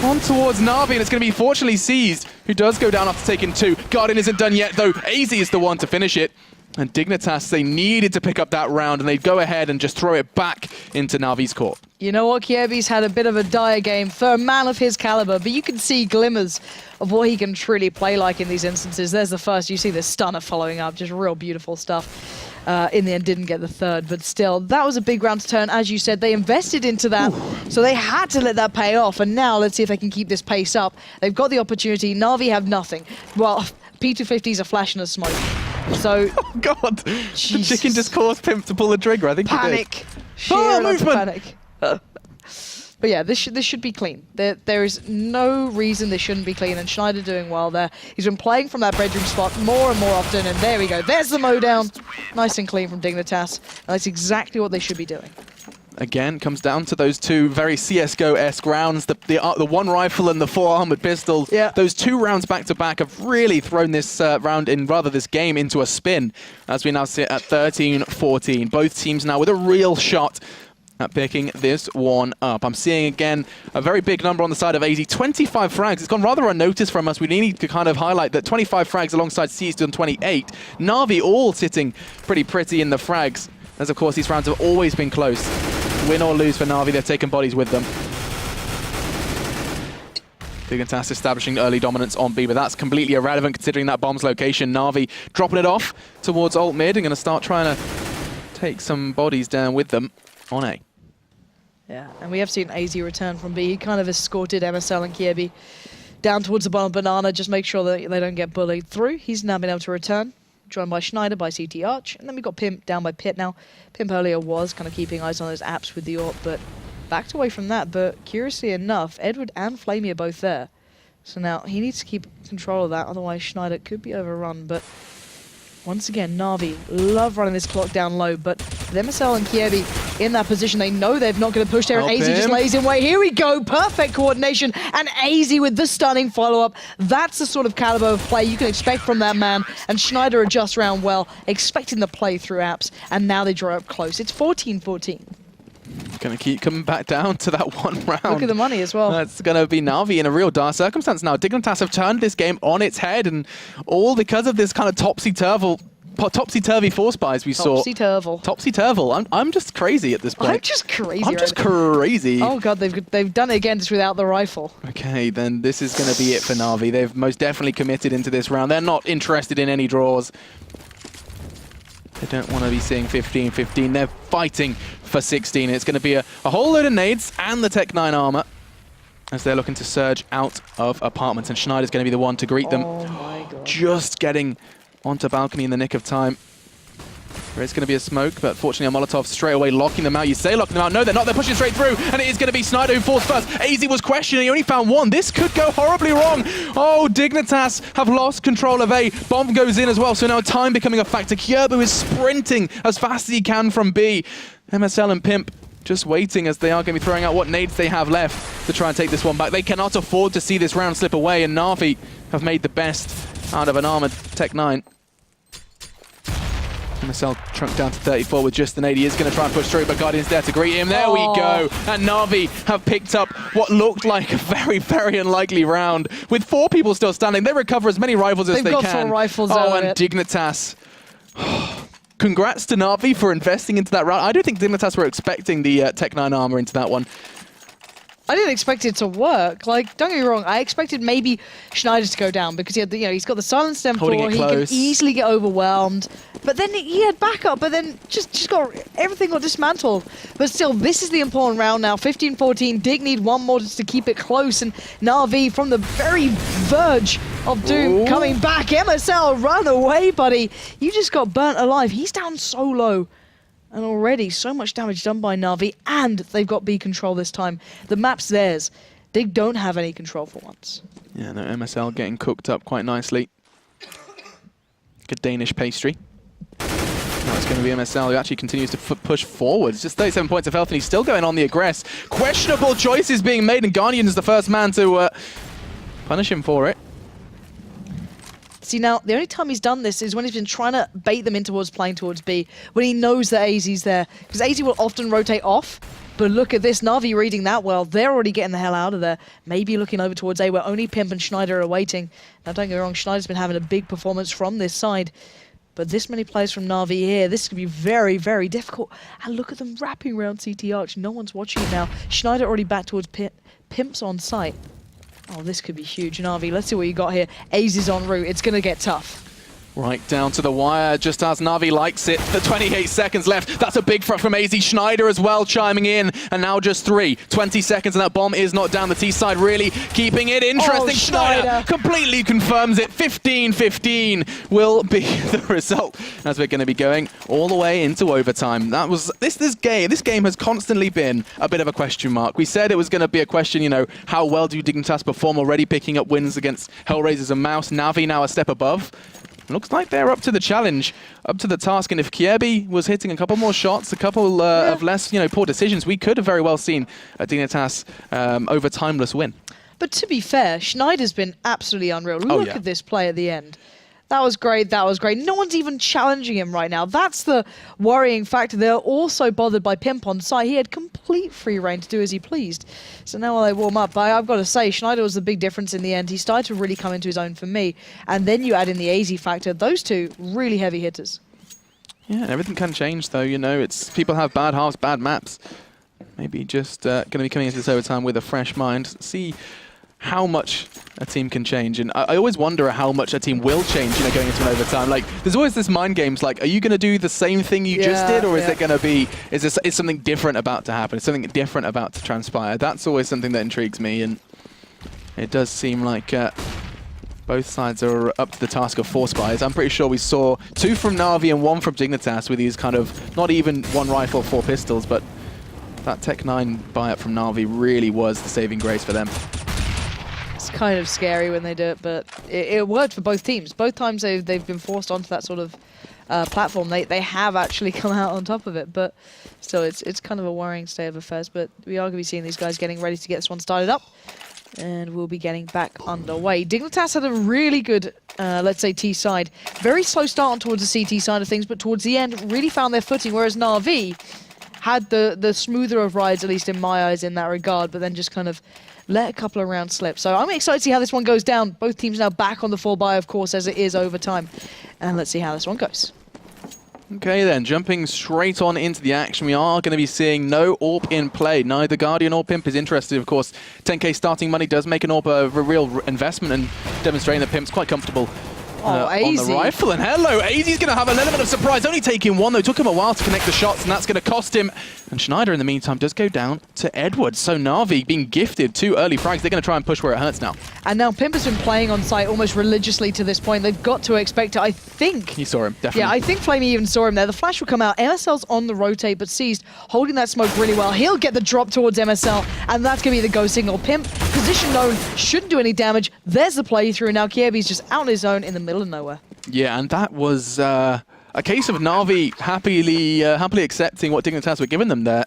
on towards Na'Vi, and it's going to be fortunately Seized, who does go down after taking 2. Guardian isn't done yet, though. AZ is the one to finish it. And Dignitas, they needed to pick up that round, and they'd go ahead and just throw it back into Na'Vi's court. You know what, Kiebi's had a bit of a dire game for a man of his caliber, but you can see glimmers of what he can truly play like in these instances. There's the first, you see the stunner following up, just real beautiful stuff. In the end, didn't get the third, but still, that was a big round to turn. As you said, they invested into that, so they had to let that pay off, and now let's see if they can keep this pace up. They've got the opportunity. Na'Vi have nothing. Well, P250's a flash and a smoke. So, oh God, Jesus. The chicken just caused Pimp to pull the trigger. I think panic. he did. Sheer Movement. panic. But yeah, this should be clean. There is no reason this shouldn't be clean, and Schneider doing well there. He's been playing from that bedroom spot more and more often, and there we go. There's the mowdown. Nice and clean from Dignitas. And that's exactly what they should be doing. Again, comes down to those two very CSGO-esque rounds. The one rifle and the 4 armored pistol. Yeah. Those 2 rounds back-to-back have really thrown this this game into a spin, as we now sit at 13-14. Both teams now with a real shot at picking this one up. I'm seeing, again, a very big number on the side of AZ. 25 frags. It's gone rather unnoticed from us. We need to kind of highlight that 25 frags alongside CSGO on 28. Na'Vi all sitting pretty in the frags. As, of course, these rounds have always been close. Win or lose for Na'Vi, they've taken bodies with them. Dignitas establishing early dominance on B, but that's completely irrelevant considering that bomb's location. Na'Vi dropping it off towards alt mid and going to start trying to take some bodies down with them on A. Yeah, and we have seen AZ return from B. He kind of escorted MSL and Kiebi down towards the bottom banana, just make sure that they don't get bullied through. He's now been able to return, joined by Schneider, by CT Arch, and then we've got Pimp down by Pit now. Pimp earlier was kind of keeping eyes on those apps with the AWP, but backed away from that. But curiously enough, Edward and Flamey are both there. So now he needs to keep control of that, otherwise Schneider could be overrun. But once again, Na'Vi love running this clock down low, but with MSL and Kiebi in that position, they know they're not going to push there, and AZ just lays in wait. Here we go, perfect coordination, and AZ with the stunning follow-up. That's the sort of caliber of play you can expect from that man, and Schneider adjusts round well, expecting the play through apps, and now they draw up close. It's 14-14. Going to keep coming back down to that one round. Look at the money as well. That's going to be Na'Vi in a real dire circumstance now. Dignitas have turned this game on its head, and all because of this kind of topsy-turvy force buys we saw. Topsy-turvy. I'm just crazy at this point. I'm just crazy. I'm just crazy. Oh God, they've done it again just without the rifle. Okay, then this is going to be it for Na'Vi. They've most definitely committed into this round. They're not interested in any draws. They don't want to be seeing 15-15. They're fighting for 16. It's going to be a whole load of nades and the Tech 9 armor as they're looking to surge out of apartments. And Schneider's going to be the one to greet them. Oh my God. Just getting onto balcony in the nick of time. There's going to be a smoke, but fortunately a Molotov straight away locking them out. You say locking them out. No, they're not. They're pushing straight through. And it is going to be Schneider who falls first. AZ was questioning. He only found one. This could go horribly wrong. Oh, Dignitas have lost control of A. Bomb goes in as well. So now time becoming a factor. Kyobu is sprinting as fast as he can from B. MSL and Pimp just waiting as they are going to be throwing out what nades they have left to try and take this one back. They cannot afford to see this round slip away. And Na'Vi have made the best out of an armored Tech 9. MSL trunk down to 34 with just an 80. He is going to try and push through, but Guardian's there to greet him. There we go. And Na'Vi have picked up what looked like a very unlikely round. With 4 people still standing, they recover as many rifles as they can. They've got 4 rifles and Dignitas. Congrats to Na'Vi for investing into that round. I do think Dignitas were expecting the Tech 9 armor into that one. I didn't expect it to work. Like, don't get me wrong, I expected maybe Schneider to go down because he had he's got the silent M4, he can easily get overwhelmed. But then he had backup, but then just got everything got dismantled. But still, this is the important round now. 15-14. Dig need one more just to keep it close, and Na'Vi from the very verge of doom coming back. MSL, run away, buddy. You just got burnt alive. He's down so low. And already so much damage done by Na'Vi, and they've got B control this time. The map's theirs. They don't have any control for once. Yeah, no, MSL getting cooked up quite nicely. Good Danish pastry. Now it's going to be MSL who actually continues to push forwards. Just 37 points of health, and he's still going on the aggress. Questionable choices being made, and Guardian is the first man to punish him for it. See, now, the only time he's done this is when he's been trying to bait them in towards playing towards B, when he knows that AZ's there. Because AZ will often rotate off, but look at this, Na'Vi reading that well. They're already getting the hell out of there. Maybe looking over towards A, where only Pimp and Schneider are waiting. Now, don't get me wrong, Schneider's been having a big performance from this side. But this many players from Na'Vi here, this could be very, very difficult. And look at them wrapping around CT Arch. No one's watching it now. Schneider already back towards Pimps on site. Oh, this could be huge. Na'Vi, let's see what you got here. Aze is en route. It's going to get tough. Right down to the wire, just as Na'Vi likes it. The 28 seconds left. That's a big front from AZ. Schneider as well chiming in. And now just 20 seconds, and that bomb is not down. The T side really keeping it interesting. Oh, Schneider completely confirms it. 15-15 will be the result as we're going to be going all the way into overtime. That was this game. This game has constantly been a bit of a question mark. We said it was going to be a question, you know, how well do Dignitas perform, already picking up wins against Hellraisers and Mouse. Na'Vi now a step above. Looks like they're up to the challenge, up to the task, and if Kiebi was hitting a couple more shots, a couple of less, poor decisions, we could have very well seen a Dignitas over-timeless win. But to be fair, Schneider's been absolutely unreal. Look at this play at the end. That was great, that was great. No one's even challenging him right now. That's the worrying factor. They're also bothered by Pimp on site. He had complete free reign to do as he pleased. So now while they warm up, I've got to say, Schneider was the big difference in the end. He started to really come into his own for me. And then you add in the AZ factor. Those two, really heavy hitters. Yeah, and everything can change though, it's people have bad halves, bad maps. Maybe just going to be coming into this overtime with a fresh mind. See how much a team can change, and I always wonder how much a team will change, going into an overtime. Like, there's always this mind games, like, are you going to do the same thing you just did, or is it going to be, is something different about to happen? Is something different about to transpire? That's always something that intrigues me, and it does seem like both sides are up to the task of 4 spies. I'm pretty sure we saw 2 from Na'Vi and 1 from Dignitas with these kind of, not even 1 rifle, 4 pistols, but that Tech 9 buy-up from Na'Vi really was the saving grace for them. It's kind of scary when they do it, but it worked for both teams. Both times they've been forced onto that sort of platform, they have actually come out on top of it. But still, it's kind of a worrying state of affairs. But we are going to be seeing these guys getting ready to get this one started up, and we'll be getting back underway. Dignitas had a really good, let's say, T side. Very slow start on towards the CT side of things, but towards the end really found their footing, whereas Na'Vi had the smoother of rides, at least in my eyes, in that regard, but then just kind of let a couple of rounds slip. So I'm excited to see how this one goes down. Both teams now back on the 4-buy, of course, as it is overtime. And let's see how this one goes. Okay then, jumping straight on into the action, we are going to be seeing no AWP in play. Neither Guardian or Pimp is interested, of course. 10k starting money does make an AWP a real investment, and demonstrating that Pimp's quite comfortable on the rifle. And hello, AZ's going to have an element of surprise, only taking 1 though. Took him a while to connect the shots, and that's going to cost him. And Schneider in the meantime does go down to Edwards. So Na'Vi being gifted 2 early frags. They're going to try and push where it hurts now. And now Pimp has been playing on site almost religiously to this point. They've got to expect it. I think he saw him, definitely. Yeah, I think Flamey even saw him there. The flash will come out. MSL's on the rotate, but Seized holding that smoke really well. He'll get the drop towards MSL, and that's going to be the go signal. Pimp, position known, shouldn't do any damage. There's the playthrough. Now Kiebi's just out on his own in the middle of nowhere. Yeah, and that was a case of Na'Vi happily accepting what Dignitas were giving them there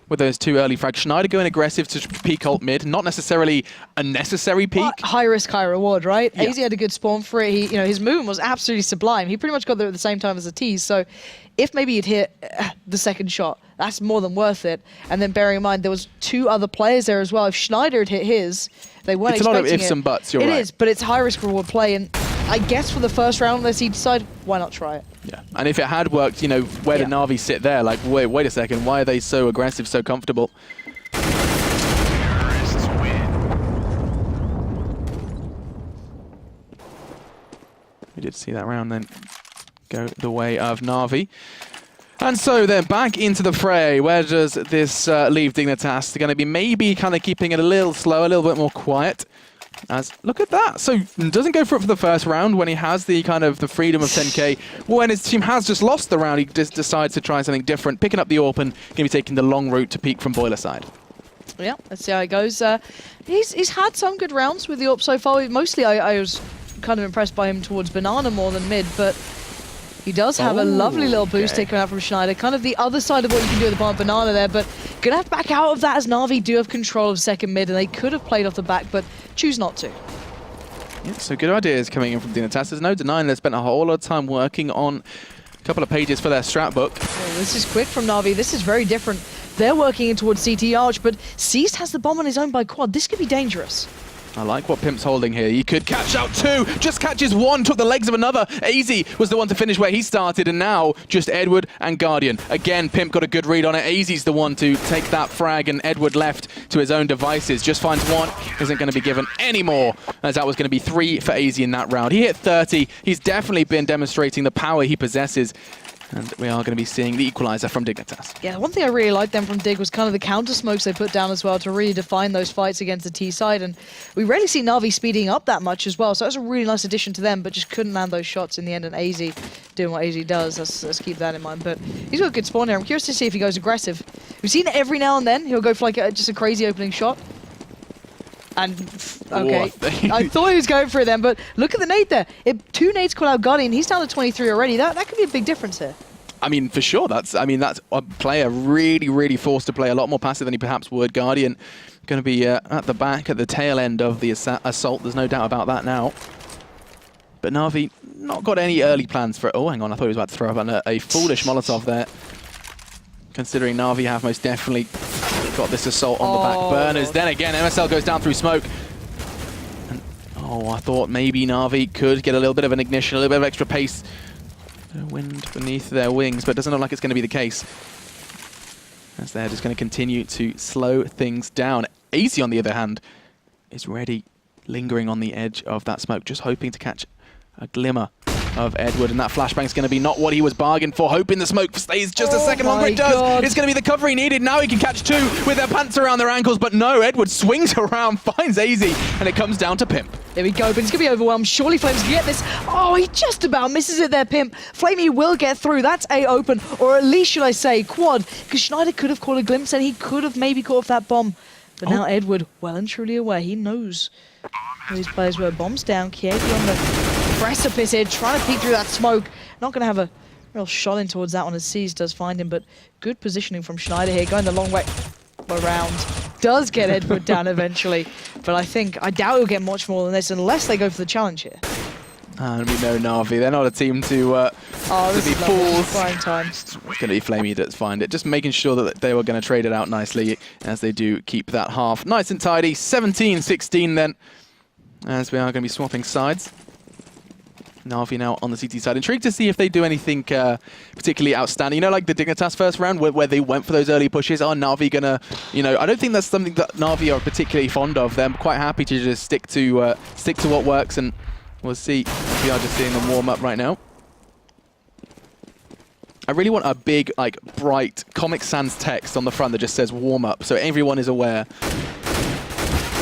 with those 2 early frags. Schneider going aggressive to peek ult mid, not necessarily a necessary peek. Well, high risk, high reward, right? Yeah. AZ had a good spawn for it. He, his movement was absolutely sublime. He pretty much got there at the same time as the T's. So if maybe he'd hit the second shot, that's more than worth it. And then bearing in mind there was 2 other players there as well. If Schneider had hit his, they weren't expecting it. It's a lot of ifs and buts, you're right. It is, but it's high risk reward play, and I guess for the first round, unless he decide, why not try it? Yeah, and if it had worked, where did Na'Vi sit there? Like, wait a second, why are they so aggressive, so comfortable? We did see that round then go the way of Na'Vi. And so they're back into the fray. Where does this leave Dignitas? They're going to be maybe kind of keeping it a little slow, a little bit more quiet. As look at that. So doesn't go for it for the first round when he has the kind of the freedom of 10k. When his team has just lost the round, he just decides to try something different, picking up the AWP and going to be taking the long route to peek from boiler side. Yeah, let's see how it goes. He's had some good rounds with the AWP so far. Mostly I was kind of impressed by him towards Banana more than mid, but he does have a lovely little boost taken out from Schneider. Kind of the other side of what you can do with the bomb Banana there, but gonna have to back out of that as Na'Vi do have control of second mid, and they could have played off the back, but choose not to. Yeah, so good ideas coming in from Dignitas. There's no denying they spent a whole lot of time working on a couple of pages for their strat book. Oh, this is quick from Na'Vi. This is very different. They're working in towards CT Arch, but Seized has the bomb on his own by quad. This could be dangerous. I like what Pimp's holding here. He could catch out two, just catches one, took the legs of another. AZ was the one to finish where he started, and now just Edward and Guardian. Again, Pimp got a good read on it. AZ's the one to take that frag, and Edward left to his own devices. Just finds one, isn't going to be given any more, as that was going to be 3 for AZ in that round. He hit 30. He's definitely been demonstrating the power he possesses. And we are going to be seeing the equalizer from Dignitas. Yeah, one thing I really liked them from Dig was kind of the counter smokes they put down as well to really define those fights against the T side. And we rarely see Na'Vi speeding up that much as well. So that's a really nice addition to them, but just couldn't land those shots in the end. And AZ doing what AZ does. Let's keep that in mind. But he's got a good spawn here. I'm curious to see if he goes aggressive. We've seen it every now and then. He'll go for like just a crazy opening shot. And, okay, I thought he was going for it then, but look at the nade there. 2 nades call out Guardian. He's down to 23 already. That could be a big difference here. I mean, for sure, that's a player really forced to play a lot more passive than he perhaps would. Guardian going to be at the back, at the tail end of the assault. There's no doubt about that now. But Na'Vi not got any early plans for it. Oh, hang on, I thought he was about to throw up a foolish Molotov there. Considering Na'Vi have most definitely got this assault on the back burners. Then again, MSL goes down through smoke. And, I thought maybe Na'Vi could get a little bit of an ignition, a little bit of extra pace. Wind beneath their wings, but it doesn't look like it's going to be the case, as they're just going to continue to slow things down. AZ, on the other hand, is ready, lingering on the edge of that smoke, just hoping to catch a glimmer of Edward, and that flashbang's going to be not what he was bargained for, hoping the smoke stays just a second longer. It does. It's going to be the cover he needed. Now he can catch 2 with their pants around their ankles, but no, Edward swings around, finds AZ, and it comes down to Pimp. There we go, but he's going to be overwhelmed. Surely Flames can get this. Oh, he just about misses it there, Pimp. Flamey will get through. That's A open, or at least, should I say, quad, because Schneider could have caught a glimpse, and he could have maybe caught off that bomb. But now Edward, well and truly aware, he knows where these players were. Bombs down, Kieti on the precipice here, trying to peek through that smoke. Not going to have a real shot in towards that one as C's does find him, but good positioning from Schneider here, going the long way around. Does get Edward down eventually, but I doubt he'll get much more than this unless they go for the challenge here. And we know Na'Vi, they're not a team to be fools. Flying time. It's going to be Flamey that's find it. Just making sure that they were going to trade it out nicely, as they do keep that half nice and tidy. 17-16 then, as we are going to be swapping sides. Na'Vi now on the CT side. Intrigued to see if they do anything particularly outstanding. You know, like the Dignitas first round where they went for those early pushes. Are Na'Vi going to, I don't think that's something that Na'Vi are particularly fond of. They're quite happy to just stick to what works, and we'll see. We are just seeing them warm up right now. I really want a big, bright Comic Sans text on the front that just says warm up, so everyone is aware.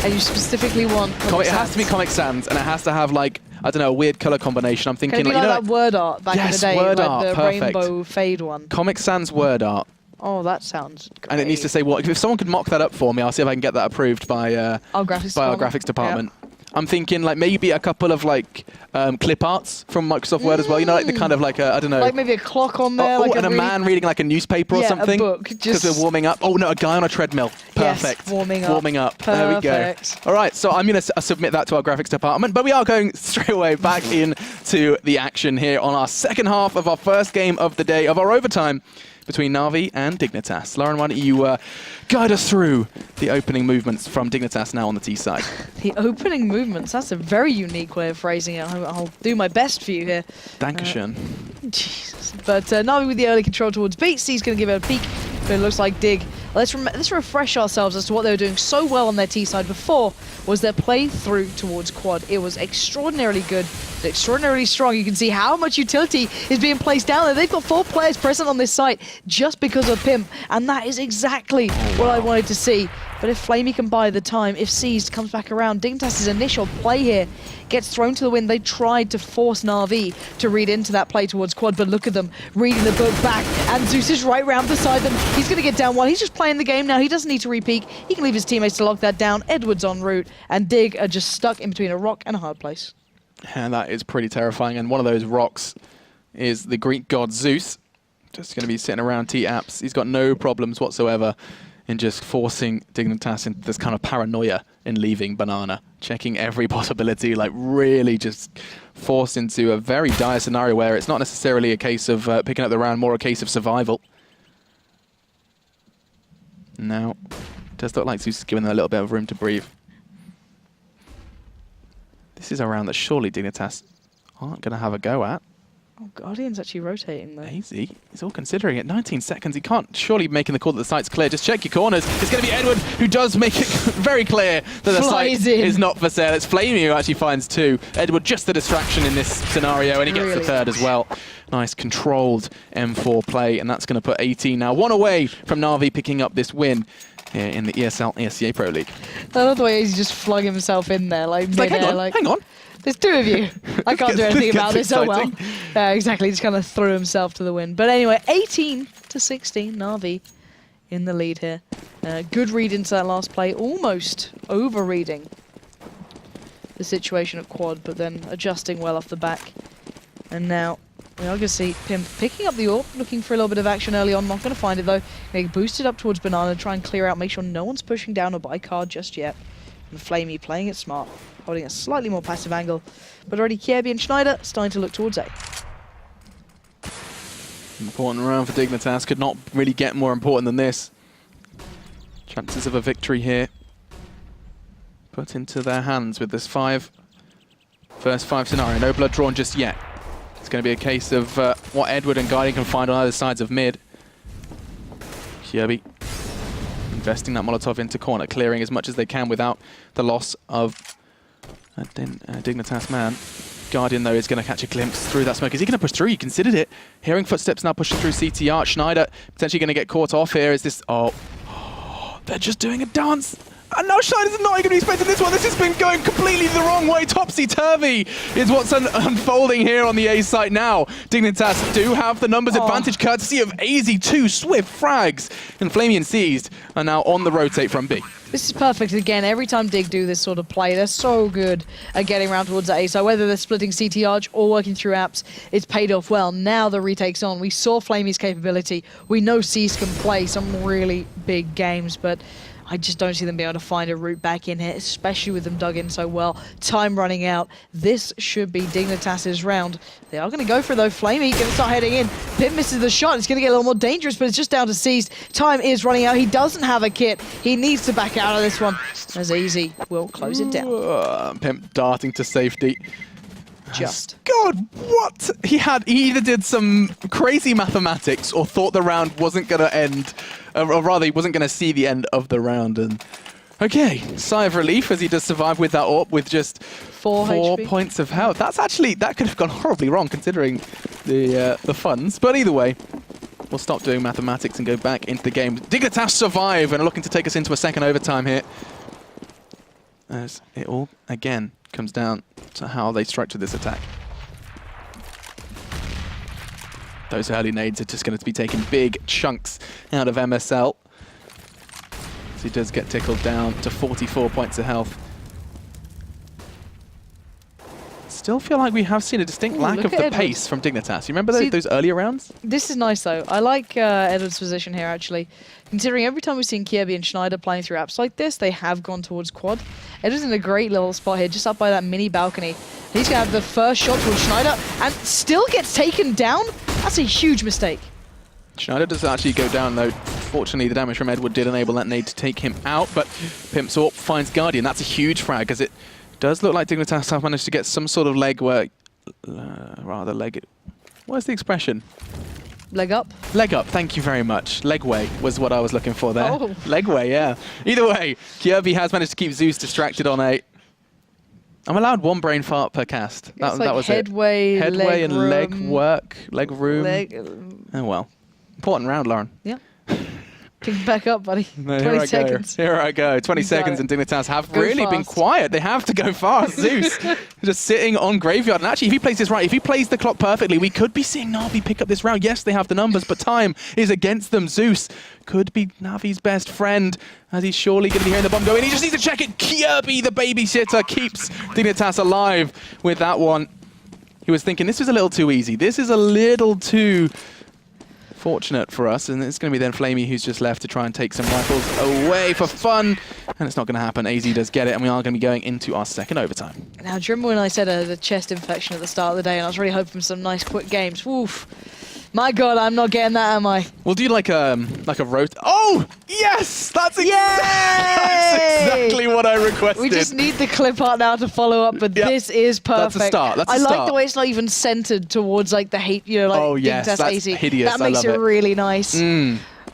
And you specifically want Comic Sans? It has to be Comic Sans, and it has to have, I don't know, a weird color combination. I'm thinking, like that word art back in the day, word art, the perfect. rainbow fade one. Comic Sans word art. Oh, that sounds great. And it needs to say what. If someone could mock that up for me, I'll see if I can get that approved by our graphics department. Yep. I'm thinking maybe a couple of clip arts from Microsoft Word as well. The kind of I don't know. Like maybe a clock on there. And a man reading a newspaper or something. A book. Because we're warming up. Oh no, a guy on a treadmill. Perfect. Yes, warming up. Perfect. There we go. All right, so I'm going to submit that to our graphics department. But we are going straight away back into the action here on our second half of our first game of the day, of our overtime between Na'Vi and Dignitas. Lauren, why don't you guide us through the opening movements from Dignitas now on the T side? The opening movements, that's a very unique way of phrasing it. I'll do my best for you here. Dankeschön. Jesus. But Na'Vi with the early control towards B. C's going to give it a peek, but it looks like Dig. Let's refresh ourselves as to what they were doing so well on their T side before, was their play through towards quad. It was extraordinarily good, extraordinarily strong. You can see how much utility is being placed down there. They've got 4 players present on this site just because of Pimp, and that is exactly what I wanted to see. But if Flamey can buy the time, if Seized comes back around, Dignitas' initial play here gets thrown to the wind. They tried to force Na'Vi to read into that play towards quad, but look at them reading the book back, and Zeus is right round beside them. He's going to get down one. He's just playing the game now. He doesn't need to re-peek. He can leave his teammates to lock that down. Edward's en route, and Dig are just stuck in between a rock and a hard place. And that is pretty terrifying, and one of those rocks is the Greek god Zeus. Just going to be sitting around T-Apps. He's got no problems whatsoever in just forcing Dignitas into this kind of paranoia in leaving Banana, checking every possibility, really just forced into a very dire scenario where it's not necessarily a case of picking up the round, more a case of survival. Now, it does look like Zeus is giving them a little bit of room to breathe. This is a round that surely Dignitas aren't going to have a go at. Oh, Guardian's actually rotating though. Easy. He's all considering it. 19 seconds. He can't surely making the call that the site's clear. Just check your corners. It's going to be Edward who does make it very clear that the site is not for sale. It's Flamey who actually finds 2. Edward just the distraction in this scenario, and he gets the 3rd as well. Nice controlled M4 play, and that's going to put 18 now. 1 away from Na'Vi picking up this win here in the ESL ESEA Pro League. I love the way he's just flung himself in there. Like, hang on. There's 2 of you. I can't do anything about this. Oh well. Exactly. Just kind of threw himself to the win. But anyway, 18-16. Na'Vi in the lead here. Good read into that last play. Almost over-reading the situation at quad, but then adjusting well off the back. And now we are going to see Pimp picking up the AWP, looking for a little bit of action early on. Not going to find it though. They boost it up towards Banana, try and clear out, make sure no one's pushing down or by card just yet. And Flamey playing it smart, holding a slightly more passive angle. But already Kiebi and Schneider starting to look towards A. Important round for Dignitas. Could not really get more important than this. Chances of a victory here put into their hands with this first 5 scenario. No blood drawn just yet. It's going to be a case of what Edward and Guardian can find on either sides of mid. Kiebi investing that Molotov into corner, clearing as much as they can without the loss of a Dignitas man. Guardian, though, is going to catch a glimpse through that smoke. Is he going to push through? He considered it. Hearing footsteps now pushing through CTR. Schneider potentially going to get caught off here. Is this... Oh, they're just doing a dance. And now Schneider's not going to be expecting this one. This has been going completely the wrong way. Topsy-turvy is what's unfolding here on the A site now. Dignitas do have the numbers advantage courtesy of AZ. 2 swift frags. And Flamey and Seized are now on the rotate from B. This is perfect. Again, every time Dig do this sort of play, they're so good at getting around towards that A. So whether they're splitting CT Arch or working through apps, it's paid off well. Now the retake's on. We saw Flamey's capability. We know Cease can play some really big games, but I just don't see them being able to find a route back in here, especially with them dug in so well. Time running out. This should be Dignitas' round. They are going to go for it though. Flamey going to start heading in. Pip misses the shot. It's going to get a little more dangerous, but it's just down to Seized. Time is running out. He doesn't have a kit. He needs to back out of this one. As Easy will close it down. Pimp darting to safety. Just. God, what? He either did some crazy mathematics or thought the round wasn't going to end, or rather he wasn't going to see the end of the round. And okay, sigh of relief as he does survive with that AWP with just 4 points of health. That could have gone horribly wrong considering the funds. But either way, we'll stop doing mathematics and go back into the game. Dignitas survive and are looking to take us into a second overtime here. As it all, again, comes down to how they structure this attack. Those early nades are just going to be taking big chunks out of MSL. So he does get tickled down to 44 points of health. Still feel like we have seen a distinct lack of the pace from Dignitas. You remember those earlier rounds? This is nice though. I like Edward's position here actually. Considering every time we've seen Kiebi and Schneider playing through apps like this, they have gone towards quad. Edward's in a great little spot here, just up by that mini balcony. He's going to have the first shot towards Schneider and still gets taken down. That's a huge mistake. Schneider does actually go down though. Fortunately, the damage from Edward did enable that nade to take him out, but Pimp's AWP finds Guardian. That's a huge frag as it does look like Dignitas have managed to get some sort of leg work. What's the expression? Leg up? Leg up, thank you very much. Legway was what I was looking for there. Oh. Legway, yeah. Either way, Kiebi has managed to keep Zeus distracted on A. I'm allowed 1 brain fart per cast. That was headway, it. Headway and room, leg work, leg room. Oh well. Important round, Lauren. Yeah. Pick back up, buddy. No, 20 seconds. Here I go. 20 seconds and Dignitas have really been quiet. They have to go fast. Zeus just sitting on Graveyard. And actually, if he plays this right, if he plays the clock perfectly, we could be seeing Na'Vi pick up this round. Yes, they have the numbers, but time is against them. Zeus could be Navi's best friend, as he's surely going to be hearing the bomb go in. He just needs to check it. Kiebi, the babysitter, keeps Dignitas alive with that one. He was thinking, this was a little too easy. This is a little too fortunate for us, and it's going to be then Flamey who's just left to try and take some rifles away for fun, and it's not going to happen. AZ does get it, and we are going to be going into our second overtime. Now, do you remember when I said the chest infection at the start of the day, and I was really hoping for some nice quick games? Woof. My God, I'm not getting that, am I? We'll do like a roast. Oh, yes! That's Yay! exactly what I requested. We just need the clip art now to follow up, but this is perfect. That's a start. That's a I start. like the way it's not even centered towards like the hate, you know, like Oh, yes, Dignitas that's AC. hideous. That makes I love it really nice.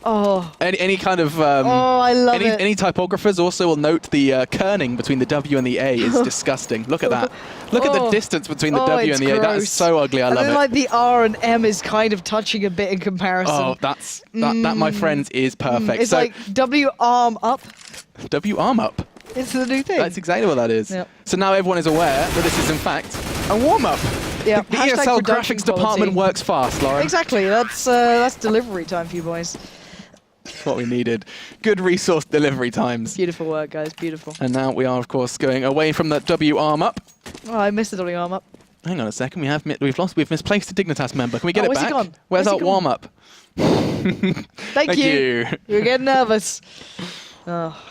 Oh. Any kind of I love it. Any typographers also will note the kerning between the W and the A is disgusting. Look at that. Look at the distance between the W and the A. That is so ugly. I love it. Like the R and M is kind of touching a bit in comparison. Oh, that, my friends, is perfect. It's like W arm up. W arm up. It's the new thing. That's exactly what that is. Yep. So now everyone is aware that this is in fact a warm up. Yeah. The ESL graphics department works fast, Lauren. Exactly. That's delivery time for you boys. That's what we needed. Good resource delivery times. Beautiful work, guys. Beautiful. And now we are, of course, going away from that W arm up. Oh, I missed the W arm up. Hang on a second. We've misplaced a Dignitas member. Can we get it where's back? He gone? Where's our he gone? warm up? Thank you. You're getting nervous. Oh,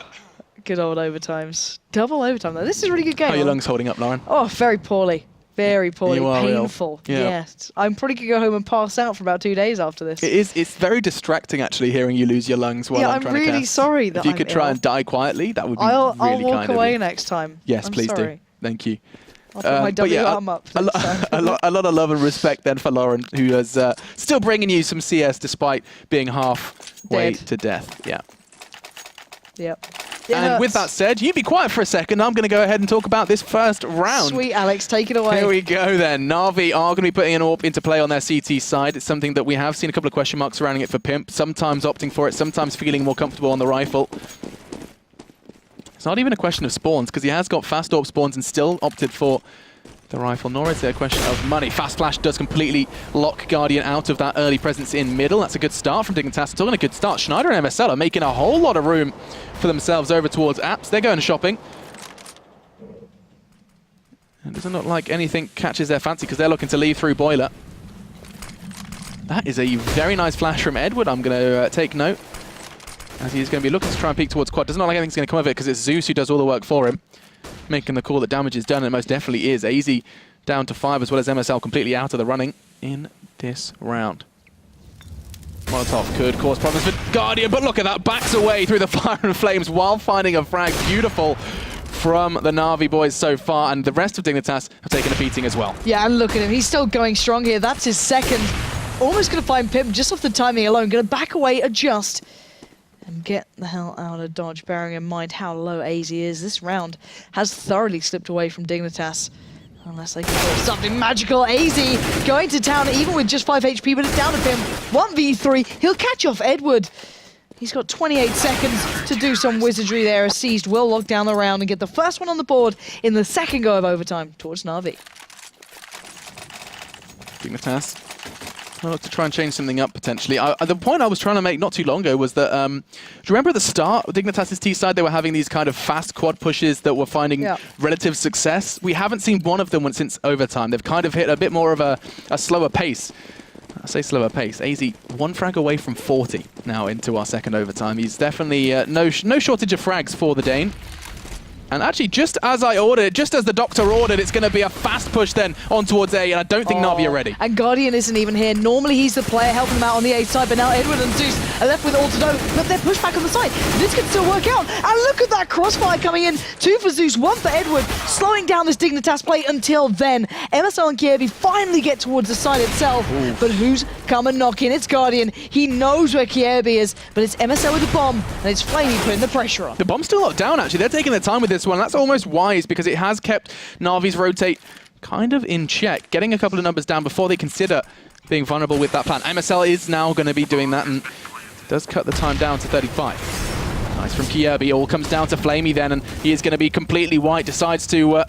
good old overtimes. Double overtime though. This is a really good game. How are your lungs holding up, Lauren? Oh, very poorly. Very poorly. You are painful. ill. Yeah. Yes. I'm probably going to go home and pass out for about 2 days after this. It's very distracting actually hearing you lose your lungs while I'm trying to really cast. sorry that If you could try ill. and die quietly, that would be I'll really walk kind of away you. next time. Yes, I'm please sorry. do. Thank you. I'll put my But W yeah, arm up. a lot of love and respect then for Lauren, who is still bringing you some CS despite being halfway Dead. to death. Yeah. Yep. And with that said, you be quiet for a second. I'm going to go ahead and talk about this first round. Sweet, Alex, take it away. Here we go then. Na'Vi are going to be putting an AWP into play on their CT side. It's something that we have seen a couple of question marks surrounding it for Pimp, sometimes opting for it, sometimes feeling more comfortable on the rifle. It's not even a question of spawns, because he has got fast AWP spawns and still opted for the rifle, nor is there a question of money. Fast Flash does completely lock Guardian out of that early presence in middle. That's a good start from Dignitas. Still a good start. Schneider and MSL are making a whole lot of room for themselves over towards Apps. They're going shopping. It doesn't look like anything catches their fancy because they're looking to leave through Boiler. That is a very nice flash from Edward. I'm going to take note, as he's going to be looking to try and peek towards Quad. Doesn't look like anything's going to come of it because it's Zeus who does all the work for him, making the call that damage is done, and it most definitely is. AZ down to 5, as well as MSL completely out of the running in this round. Molotov could cause problems for Guardian, but look at that, backs away through the fire and flames while finding a frag. Beautiful from the Na'Vi boys so far, and the rest of Dignitas have taken a beating as well. Yeah, and look at him. He's still going strong here. That's his second. Almost going to find Pimp just off the timing alone. Going to back away, adjust, and get the hell out of dodge, bearing in mind how low AZ is. This round has thoroughly slipped away from Dignitas. Unless they can pull something magical. AZ going to town even with just 5 HP, but it's down to him. 1v3. He'll catch off Edward. He's got 28 seconds to do some wizardry there as Seized will lock down the round and get the first one on the board in the second go of overtime towards Na'Vi. Dignitas look to try and change something up potentially. The point I was trying to make not too long ago was that, do you remember at the start of Dignitas' T side, they were having these kind of fast quad pushes that were finding relative success? We haven't seen one of them since overtime. They've kind of hit a bit more of a slower pace. I say slower pace. AZ one frag away from 40 now into our second overtime. He's definitely no shortage of frags for the Dane. And actually, just as I ordered, just as the doctor ordered, it's going to be a fast push then on towards A, and I don't think Na'Vi are ready. And Guardian isn't even here. Normally he's the player helping them out on the A side, but now Edward and Zeus are left with all to do, but they're pushed back on the side. This could still work out. And look at that crossfire coming in. 2 for Zeus, 1 for Edward, slowing down this Dignitas play until then. MSL and Kiebi finally get towards the side itself, but who's coming knocking? It's Guardian. He knows where Kiebi is, but it's MSL with the bomb, and it's Flamey putting the pressure on. The bomb's still locked down, actually. They're taking their time with this one. That's almost wise because it has kept Na'Vi's rotate kind of in check, getting a couple of numbers down before they consider being vulnerable with that plan. MSL is now going to be doing that and does cut the time down to 35. Nice from Kiebi. All comes down to Flamey then, and he is going to be completely white. Decides to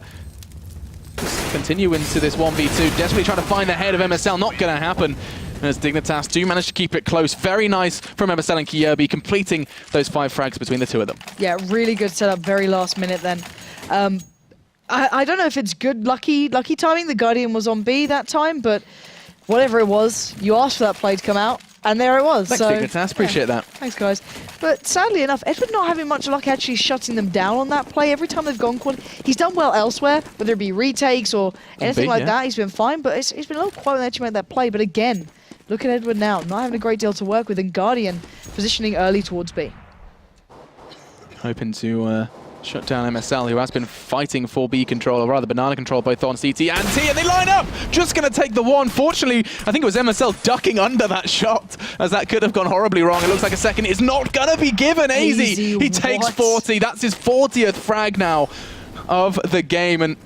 continue into this 1v2. Desperately trying to find the head of MSL. Not going to happen. As Dignitas do manage to keep it close. Very nice from MSL and Kiebi, completing those 5 frags between the two of them. Yeah, really good setup, very last minute then. I don't know if it's good lucky timing. The Guardian was on B that time, but whatever it was, you asked for that play to come out, and there it was. Thanks, so, Dignitas. Appreciate that. Thanks, guys. But sadly enough, Edward not having much luck actually shutting them down on that play. Every time they've gone quad, he's done well elsewhere, whether it be retakes or anything like that. He's been fine, but it's been a little quiet when they actually made that play. But again, look at Edward now, not having a great deal to work with, and Guardian positioning early towards B. Hoping to shut down MSL, who has been fighting for B control, or rather banana control, both on CT and T, and they line up! Just going to take the one. Fortunately, I think it was MSL ducking under that shot, as that could have gone horribly wrong. It looks like a second is not going to be given. AZ, he takes 40. That's his 40th frag now of the game, and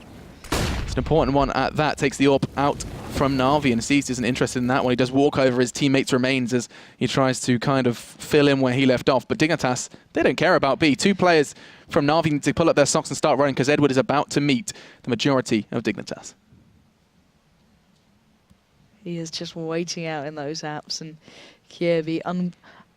it's an important one at that. Takes the AWP out from Na'Vi, and Cease isn't interested in that one. He does walk over his teammate's remains as he tries to kind of fill in where he left off. But Dignitas, they don't care about B. 2 players from Na'Vi need to pull up their socks and start running, because Edward is about to meet the majority of Dignitas. He is just waiting out in those apps, and Kievi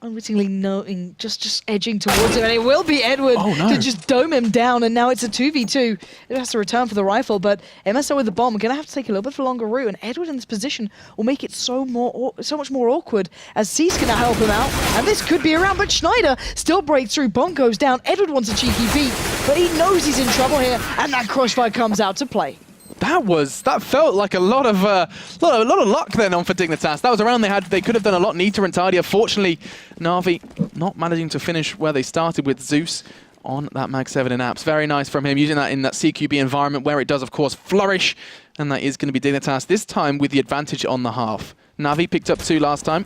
unwittingly knowing, just edging towards him, and it will be Edward to just dome him down, and now it's a 2v2. It has to return for the rifle, but MSO with the bomb, going to have to take a little bit of a longer route, and Edward in this position will make it so much more awkward, as Cease can now help him out, and this could be around, but Schneider still breaks through, bomb goes down, Edward wants a cheeky beat, but he knows he's in trouble here, and that crossfire comes out to play. That felt like a lot of luck then on for Dignitas. That was a round they could have done a lot neater and tidier. Fortunately, Na'Vi not managing to finish where they started with Zeus on that Mag 7 in apps. Very nice from him, using that in that CQB environment where it does, of course, flourish. And that is going to be Dignitas, this time with the advantage on the half. Na'Vi picked up 2 last time.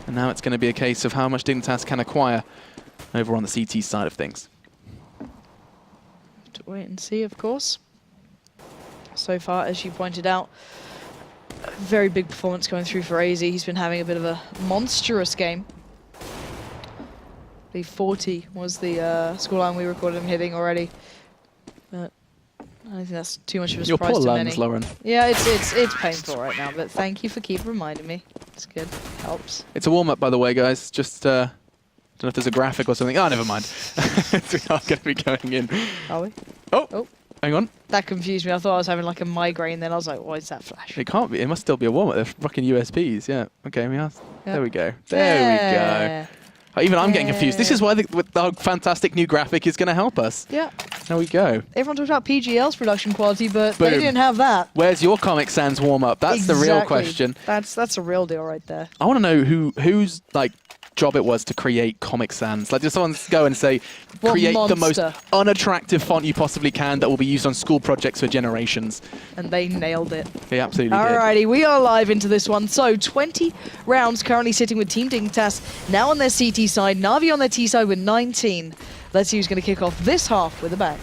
And now it's going to be a case of how much Dignitas can acquire over on the CT side of things. To wait and see, of course. So far, as you pointed out, a very big performance going through for AZ. He's been having a bit of a monstrous game. The 40 was the scoreline we recorded him hitting already. But I don't think that's too much of a surprise to many. Lauren. Yeah, it's painful right now, but thank you for keep reminding me. It's good. Helps. It's a warm-up, by the way, guys. Just, don't know if there's a graphic or something. Oh, never mind. We are going to be going in. Are we? Oh. Hang on. That confused me. I thought I was having like a migraine, then I was like, why is that flash? It can't be. It must still be a warm-up. They're fucking USBs. Yeah. Okay, we are. Yep. There we go. There we go. Even I'm getting confused. This is why the fantastic new graphic is going to help us. Yeah. There we go. Everyone talks about PGL's production quality, but they didn't have that. Where's your Comic Sans warm-up? That's the real question. That's a real deal right there. I want to know whose like job it was to create Comic Sans. Like, just someone go and say, create the most unattractive font you possibly can that will be used on school projects for generations. And they nailed it. They absolutely did. Alrighty, we are live into this one. So 20 rounds currently sitting with Team Dignitas now on their CT side, Na'Vi on their T side with 19. Let's see who's going to kick off this half with a bang.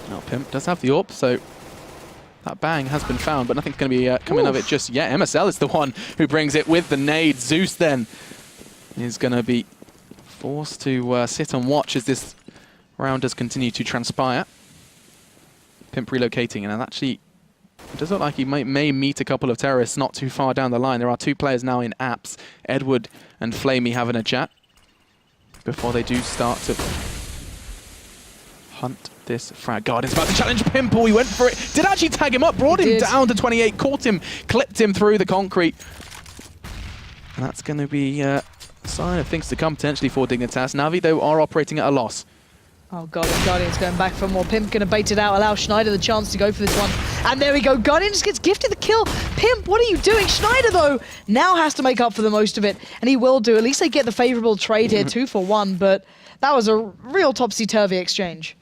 Now Pimp does have the AWP, so that bang has been found, but nothing's going to be coming of it just yet. MSL is the one who brings it with the nade. Zeus then is going to be forced to sit and watch as this round does continue to transpire. Pimp relocating, and actually it does look like he may meet a couple of terrorists not too far down the line. There are 2 players now in apps, Edward and Flamey, having a chat before they do start to hunt this frag. Guardian's about to challenge Pimp. He went for it. Did actually tag him up, brought him down to 28, caught him, clipped him through the concrete. And that's going to be a sign of things to come potentially for Dignitas. Na'Vi, though, are operating at a loss. Oh god, and Guardian's going back for more. Pimp going to bait it out, allow Schneider the chance to go for this one. And there we go, Guardian just gets gifted the kill. Pimp, what are you doing? Schneider, though, now has to make up for the most of it. And he will do. At least they get the favourable trade here, 2 for 1. But that was a real topsy-turvy exchange.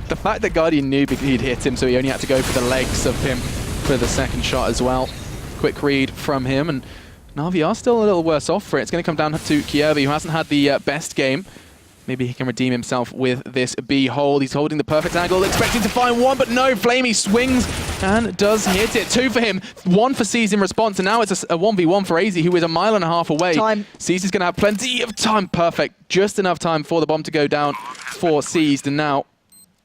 The fact that Guardian knew he'd hit him, so he only had to go for the legs of Pimp for the second shot as well. Quick read from him, and Na'Vi are still a little worse off for it. It's going to come down to Kievi, who hasn't had the best game. Maybe he can redeem himself with this B hold. He's holding the perfect angle, expecting to find one, but no. Flamey swings and does hit it. 2 for him, 1 for C's in response, and now it's a 1v1 for AZ, who is 1.5 miles away. C's is going to have plenty of time. Perfect. Just enough time for the bomb to go down for C's, and now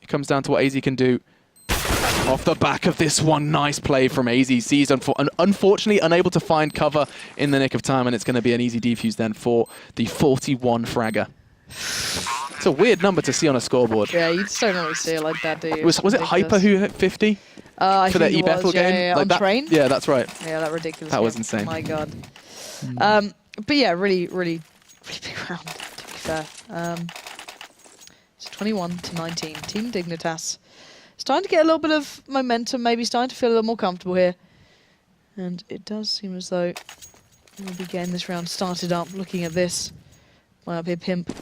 it comes down to what AZ can do. Off the back of this one, nice play from AZ. C's unfortunately unable to find cover in the nick of time, and it's going to be an easy defuse then for the 41 fragger. It's a weird number to see on a scoreboard. Yeah, you just don't really see it like that, do you? Was it Hyper who hit 50 for the E-Battle game? Yeah, like on that, train? Yeah, that's right. Yeah, that ridiculous That game. was insane. Oh my god. But yeah, really big round, to be fair. It's 21 to 19. Team Dignitas starting to get a little bit of momentum, maybe starting to feel a little more comfortable here. And it does seem as though we'll be getting this round started up. Looking at this, well, up here, Pimp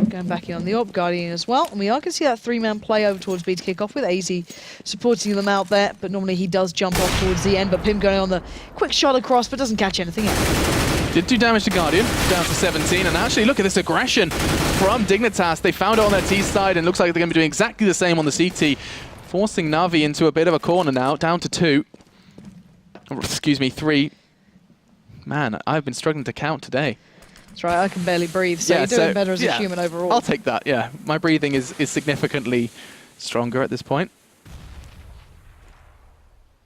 going back in on the AWP, Guardian as well. And we are going to see that three-man play over towards B to kick off with AZ supporting them out there. But normally he does jump off towards the end. But Pimp going on the quick shot across, but doesn't catch anything else. Did do damage to Guardian, down to 17. And actually, look at this aggression from Dignitas. They found it on their T side, and looks like they're going to be doing exactly the same on the CT, forcing Na'Vi into a bit of a corner now, down to 2. Excuse me, 3. Man, I've been struggling to count today. That's right, I can barely breathe, so you're doing better as a human overall. I'll take that, yeah. My breathing is significantly stronger at this point.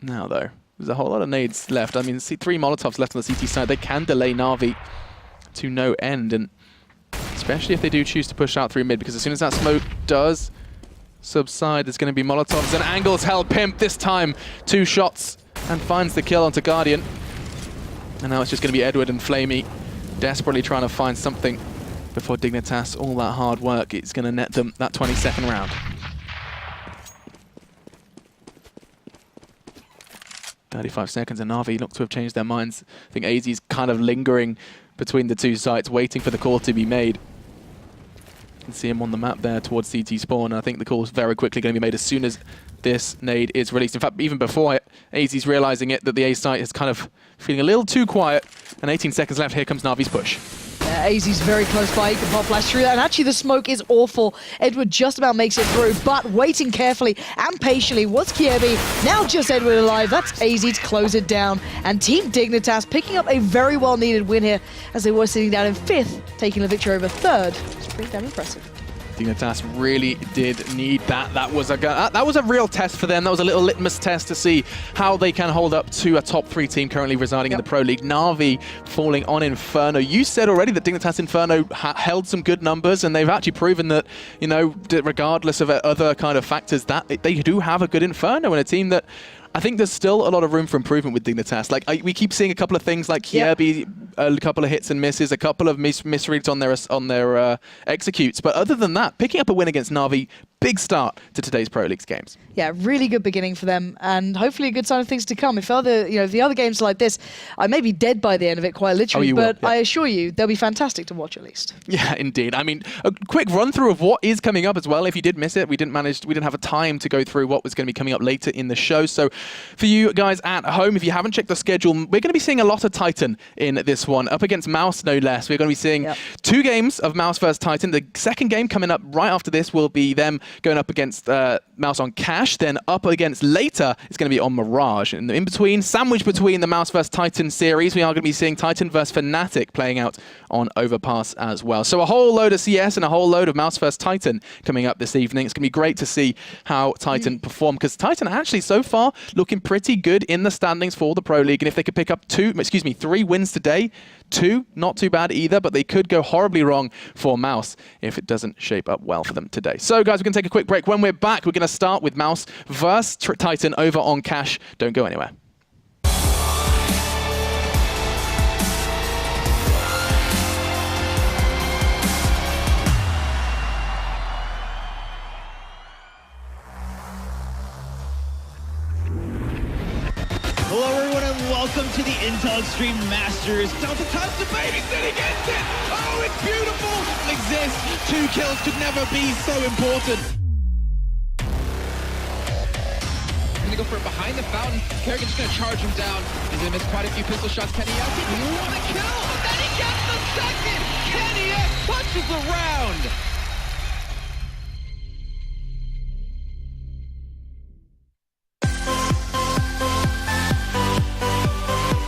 Now, though, there's a whole lot of nades left. I mean, 3 Molotovs left on the CT side. They can delay Na'Vi to no end, and especially if they do choose to push out through mid, because as soon as that smoke does subside, there's going to be Molotovs and angles held. Pimp this time 2 shots and finds the kill onto Guardian. And now it's just going to be Edward and Flamey desperately trying to find something before Dignitas. All that hard work, it's going to net them that 22nd round. 35 seconds, and Na'Vi look to have changed their minds. I think AZ's kind of lingering between the 2 sites, waiting for the call to be made. You can see him on the map there towards CT spawn. I think the call is very quickly going to be made as soon as this nade is released. In fact, even before it, AZ's realizing it, that the A site is kind of feeling a little too quiet. And 18 seconds left, here comes Na'Vi's push. AZ's very close by, he can pop flash through that, and actually the smoke is awful. Edward just about makes it through, but waiting carefully and patiently was Kiebi. Now just Edward alive, that's AZ to close it down. And Team Dignitas picking up a very well-needed win here, as they were sitting down in 5th, taking the victory over 3rd. It's pretty damn impressive. Dignitas really did need that. That was a real test for them. That was a little litmus test to see how they can hold up to a top 3 team currently residing in the Pro League. Na'Vi falling on Inferno. You said already that Dignitas Inferno held some good numbers, and they've actually proven that, you know, regardless of other kind of factors, that they do have a good Inferno, and a team that I think there's still a lot of room for improvement with Dignitas. Like, we keep seeing a couple of things like Kiebi, a couple of hits and misses, a couple of misreads on their executes. But other than that, picking up a win against Na'Vi, big start to today's Pro Leagues games. Yeah, really good beginning for them, and hopefully a good sign of things to come. If the other games are like this, I may be dead by the end of it, quite literally, but I assure you, they'll be fantastic to watch at least. Yeah, indeed. I mean, a quick run through of what is coming up as well. If you did miss it, we didn't have a time to go through what was going to be coming up later in the show. So for you guys at home, if you haven't checked the schedule, we're going to be seeing a lot of Titan in this one, up against Mouse, no less. We're going to be seeing 2 games of Mouse versus Titan. The second game coming up right after this will be them going up against Mouse on Cash, then up against later it's going to be on Mirage. And in between, sandwiched between the Mouse vs Titan series, we are going to be seeing Titan vs Fnatic playing out on Overpass as well. So a whole load of CS and a whole load of Mouse vs Titan coming up this evening. It's going to be great to see how Titan perform, because Titan actually so far looking pretty good in the standings for the Pro League. And if they could pick up 3 wins today, 2, not too bad either, but they could go horribly wrong for Mouse if it doesn't shape up well for them today. So guys, we're going to take a quick break. When we're back, we're going to start with Mouse versus Titan over on Cash. Don't go anywhere. Hello everyone and welcome to the Intel Extreme Masters. Delta Tusk debating that he gets it! Oh, it's beautiful! Exists. 2 kills could never be so important. Gonna go for it behind the fountain. Kerrigan's gonna charge him down. He's gonna miss quite a few pistol shots. Kenny out. He won the kill, and then he gets the second! Kenny punches the round!